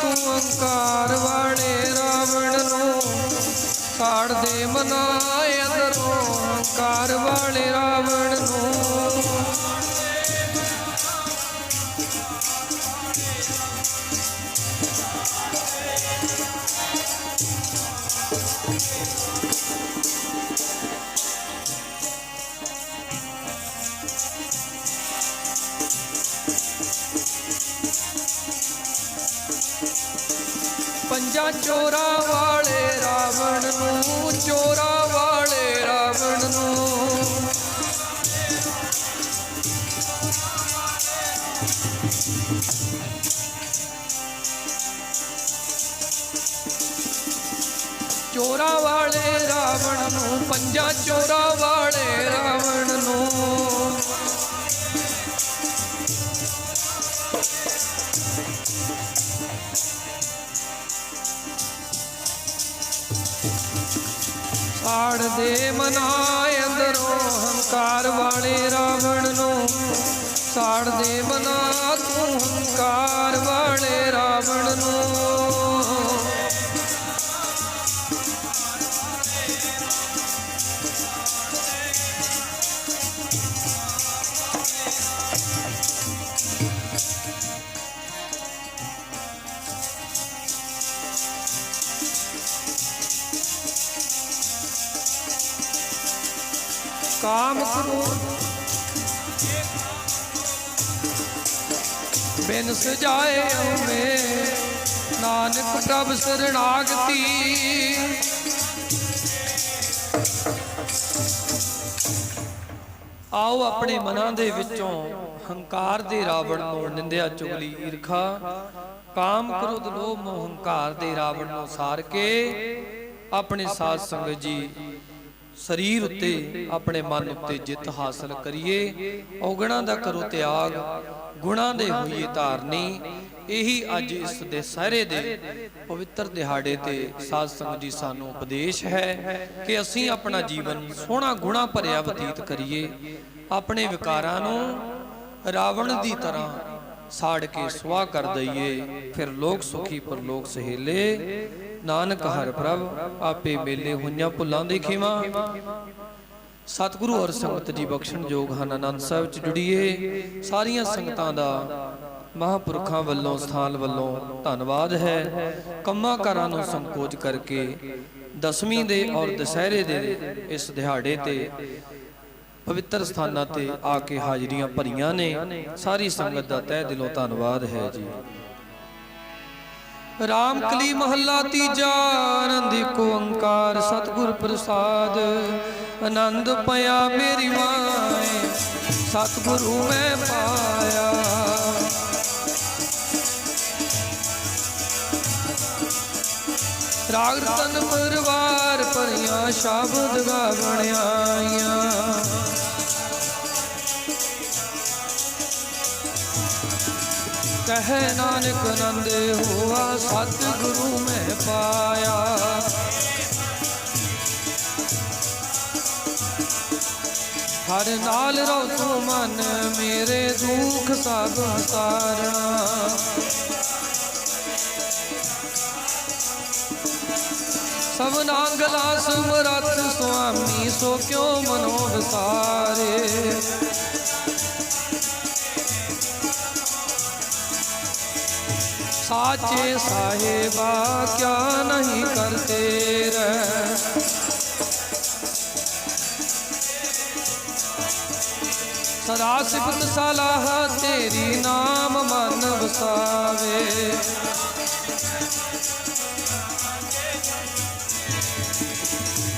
ਤੂੰ ਹੰਕਾਰ ਵਾਲੇ ਰਾਵਣ ਨੂੰ, ਸਾੜ ਦੇ ਮਨਾ ਅੰਦਰੋਂ ਹੰਕਾਰ ਵਾਲੇ ਰਾਵਣ ਨੂੰ। ਪੰਜਾਂ ਚੋਰਾਂ ਵਾਲੇ ਰਾਵਣ ਨੂੰ, ਚੋਰਾਂ ਵਾਲੇ ਰਾਵਣ ਨੂੰ। ਚੋਰਾਂ ਵਾਲੇ ਰਾਵਣ ਨੂੰ, ਪੰਜਾਂ ਚੋਰਾਂ ਵਾਲੇ ਰਾਵਣ ਨੂੰ। ਸਾੜ ਦੇ ਮਨਾ ਅੰਦਰੋਂ ਹੰਕਾਰ ਵਾਲੇ ਰਾਵਣ ਨੂੰ, ਸਾੜ ਦੇ ਮਨਾ ਤੂੰ ਹੰਕਾਰ ਵਾਲੇ ਰਾਵਣ ਨੂੰ। काम क्रोध बिन सजाए हमें, नानक प्रभ शरणागति। आओ अपने मनां दे विचों हंकार दे रावण नूं, निंदिया, चुगली, ईर्खा, काम, क्रोध, लोभ, मोह, हंकार दे रावण नूं सार के अपने साध संगत जी ਸਰੀਰ ਉੱਤੇ ਆਪਣੇ ਮਨ ਉੱਤੇ ਜਿੱਤ ਹਾਸਲ ਕਰੀਏ। ਔਗਣਾਂ ਦਾ ਕਰੋ ਤਿਆਗ, ਗੁਣਾਂ ਦੇ ਹੋਈਏ ਧਾਰਨੀ। ਇਹੀ ਅੱਜ ਇਸ ਦੇ ਸਾਰੇ ਦੇ ਪਵਿੱਤਰ ਦਿਹਾੜੇ ਤੇ ਸਾਧ ਸੰਗਤ ਜੀ ਸਾਨੂੰ ਉਪਦੇਸ਼ ਹੈ ਕਿ ਅਸੀਂ ਆਪਣਾ ਜੀਵਨ ਸੋਹਣਾ ਗੁਣਾ ਭਰਿਆ ਬਤੀਤ ਕਰੀਏ। ਆਪਣੇ ਵਿਕਾਰਾਂ ਨੂੰ ਰਾਵਣ ਦੀ ਤਰ੍ਹਾਂ ਸਾੜ ਕੇ ਸੁਆਹ ਕਰ ਦਈਏ। ਫਿਰ ਲੋਕ ਸੁਖੀ ਪਰਲੋਕ ਸਹੇਲੇ, ਨਾਨਕ ਹਰਿ ਪ੍ਰਭ ਆਪੇ ਮੇਲੇ। ਹੋਈਆਂ ਭੁੱਲਾਂ ਦੀ ਖਿਮਾ ਸਤਿਗੁਰੂ ਔਰ ਸੰਗਤ ਜੀ ਬਖਸ਼ਣ ਯੋਗ ਹਨ। ਆਨੰਦ ਸਾਹਿਬ ਚ ਜੁੜੀਏ। ਸਾਰੀਆਂ ਸੰਗਤਾਂ ਦਾ ਮਹਾਂਪੁਰਖਾਂ ਵੱਲੋਂ, ਸਥਾਨ ਵੱਲੋਂ ਧੰਨਵਾਦ ਹੈ। ਕੰਮਾਂ ਕਾਰਾਂ ਨੂੰ ਸੰਕੋਚ ਕਰਕੇ ਦਸਵੀਂ ਦੇ ਔਰ ਦੁਸਹਿਰੇ ਦੇ ਇਸ ਦਿਹਾੜੇ ਤੇ ਪਵਿੱਤਰ ਸਥਾਨਾਂ ਤੇ ਆ ਕੇ ਹਾਜ਼ਰੀਆਂ ਭਰੀਆਂ ਨੇ। ਸਾਰੀ ਸੰਗਤ ਦਾ ਤਹਿ ਦਿਲੋਂ ਧੰਨਵਾਦ ਹੈ ਜੀ। ਰਾਮ ਕਲੀ ਮਹੱਲਾ ਤੀਜਾ। ਆਨੰਦ ਏਕ ਓੰਕਾਰ ਸਤਿਗੁਰ ਪ੍ਰਸਾਦ। ਆਨੰਦ ਪਿਆ ਮੇਰੀ ਮਾਏ ਸਤਿਗੁਰੂ ਮੈਂ ਪਾਇਆ। ਰਾਗ ਰਤਨ ਪਰਵਾਰ ਭਰੀਆਂ ਸ਼ਬਦ ਗਾਵਣ ਆਈਆਂ। ਕਹੈ ਨਾਨਕ ਆਨੰਦ ਹੋਆ ਸਤਿਗੁਰੂ ਮੈਂ ਪਾਇਆ। ਹਰ ਨਾਲ ਰਹੋ ਤੂੰ ਮਨ ਮੇਰੇ ਦੁੱਖ ਸਭ ਸਾਰਣਾ। ਸਭਨਾ ਗਲਾ ਸਮਰੱਥ ਸੁਆਮੀ ਸੋ ਕਿਉ ਮਨੋ ਵਿਸਾਰੇ। ਸਾਚੇ ਸਾਹਿਬਾ ਕਿਆ ਨਹੀਂ ਕਰਤੇ ਰਹਿ। ਸਦਾ ਸਿਫਤ ਸਲਾਹ ਤੇਰੀ ਨਾਮ ਮਨ ਵਸਾਵੇ।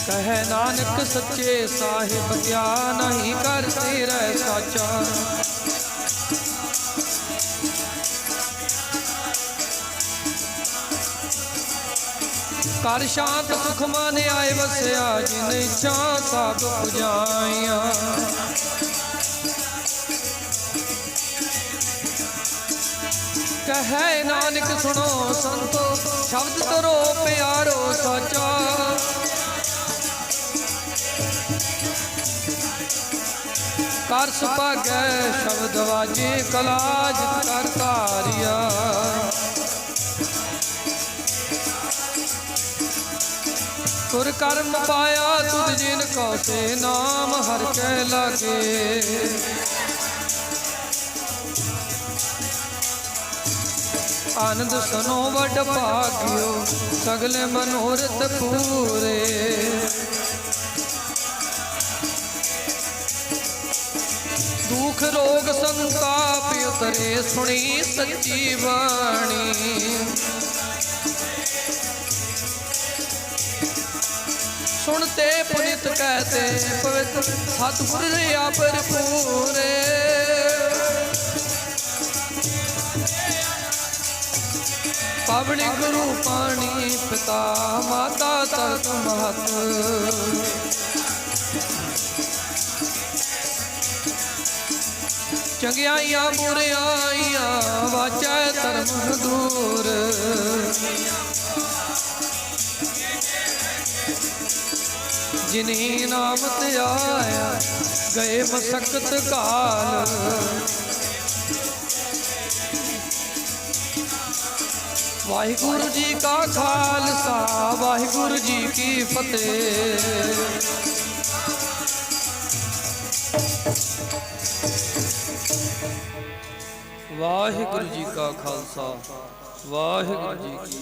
ਕਹੈ ਨਾਨਕ ਸੱਚੇ ਸਾਹਿਬ ਕਿਆ ਨਹੀਂ ਕਰਤੇ ਰਹਿ ਸਾਚਾ। ਕਰ ਸ਼ਾਂਤ ਸੁਖ ਮਨ ਆਏ ਵਸਿਆ ਜਿਨ ਇੱਛਾ ਸਭ ਪੁਜਾਈਆਂ। ਕਹੈ ਨਾਨਕ ਸੁਣੋ ਸੰਤੋ ਸ਼ਬਦ ਤਰੋ ਪਿਆਰੋ ਸਾਚਾ। ਕਰ ਸੁਭਾਗੈ ਸ਼ਬਦ ਵਾਜੇ ਕਲਾਜ ਕਰ ਧਾਰਿਆ। ਤੁਰ ਕਰਮ ਪਾਇਆ ਤੁਧ ਜਿਨ ਕੋ ਸੇ ਨਾਮ ਹਰਿ ਕੈ ਲਾਗੇ। ਆਨੰਦ ਸੁਨੋ ਵਡ ਭਾਗਿਓ ਸਗਲੇ ਮਨੋਰਥ ਪੂਰੇ। ਦੁਖ ਰੋਗ ਸੰਤਾਪ ਉਤਰੇ ਸੁਣੀ ਸੱਚੀ ਬਾਣੀ। ਸੁਣਤੇ ਪੁਨਿਤ ਕਹਤੇ ਪਵਿੱਤ ਸਤਿਗੁਰ ਰਿਆ ਭਰਪੂਰੇ। ਪਾਵਣੀ ਗੁਰੂ ਪਾਣੀ ਪਿਤਾ ਮਾਤਾ ਤਰਤ ਮਹਤ। ਚੰਗਿਆਈਆਂ ਬੁਰਿਆਈਆਂ ਵਾਚੈ ਧਰਮ ਦੂਰ। ਜਿਨੀ ਨਾਮ ਤੇ ਆਇਆ ਗਏ ਮਸਕਤ ਕਾਲ। ਵਾਹਿਗੁਰੂ ਜੀ ਕਾ ਖਾਲਸਾ ਵਾਹਿਗੁਰੂ ਜੀ ਕੀ ਫਤਿਹ। ਵਾਹਿਗੁਰੂ ਜੀ ਕਾ ਖਾਲਸਾ ਵਾਹਿਗੁਰੂ ਜੀ ਕੀ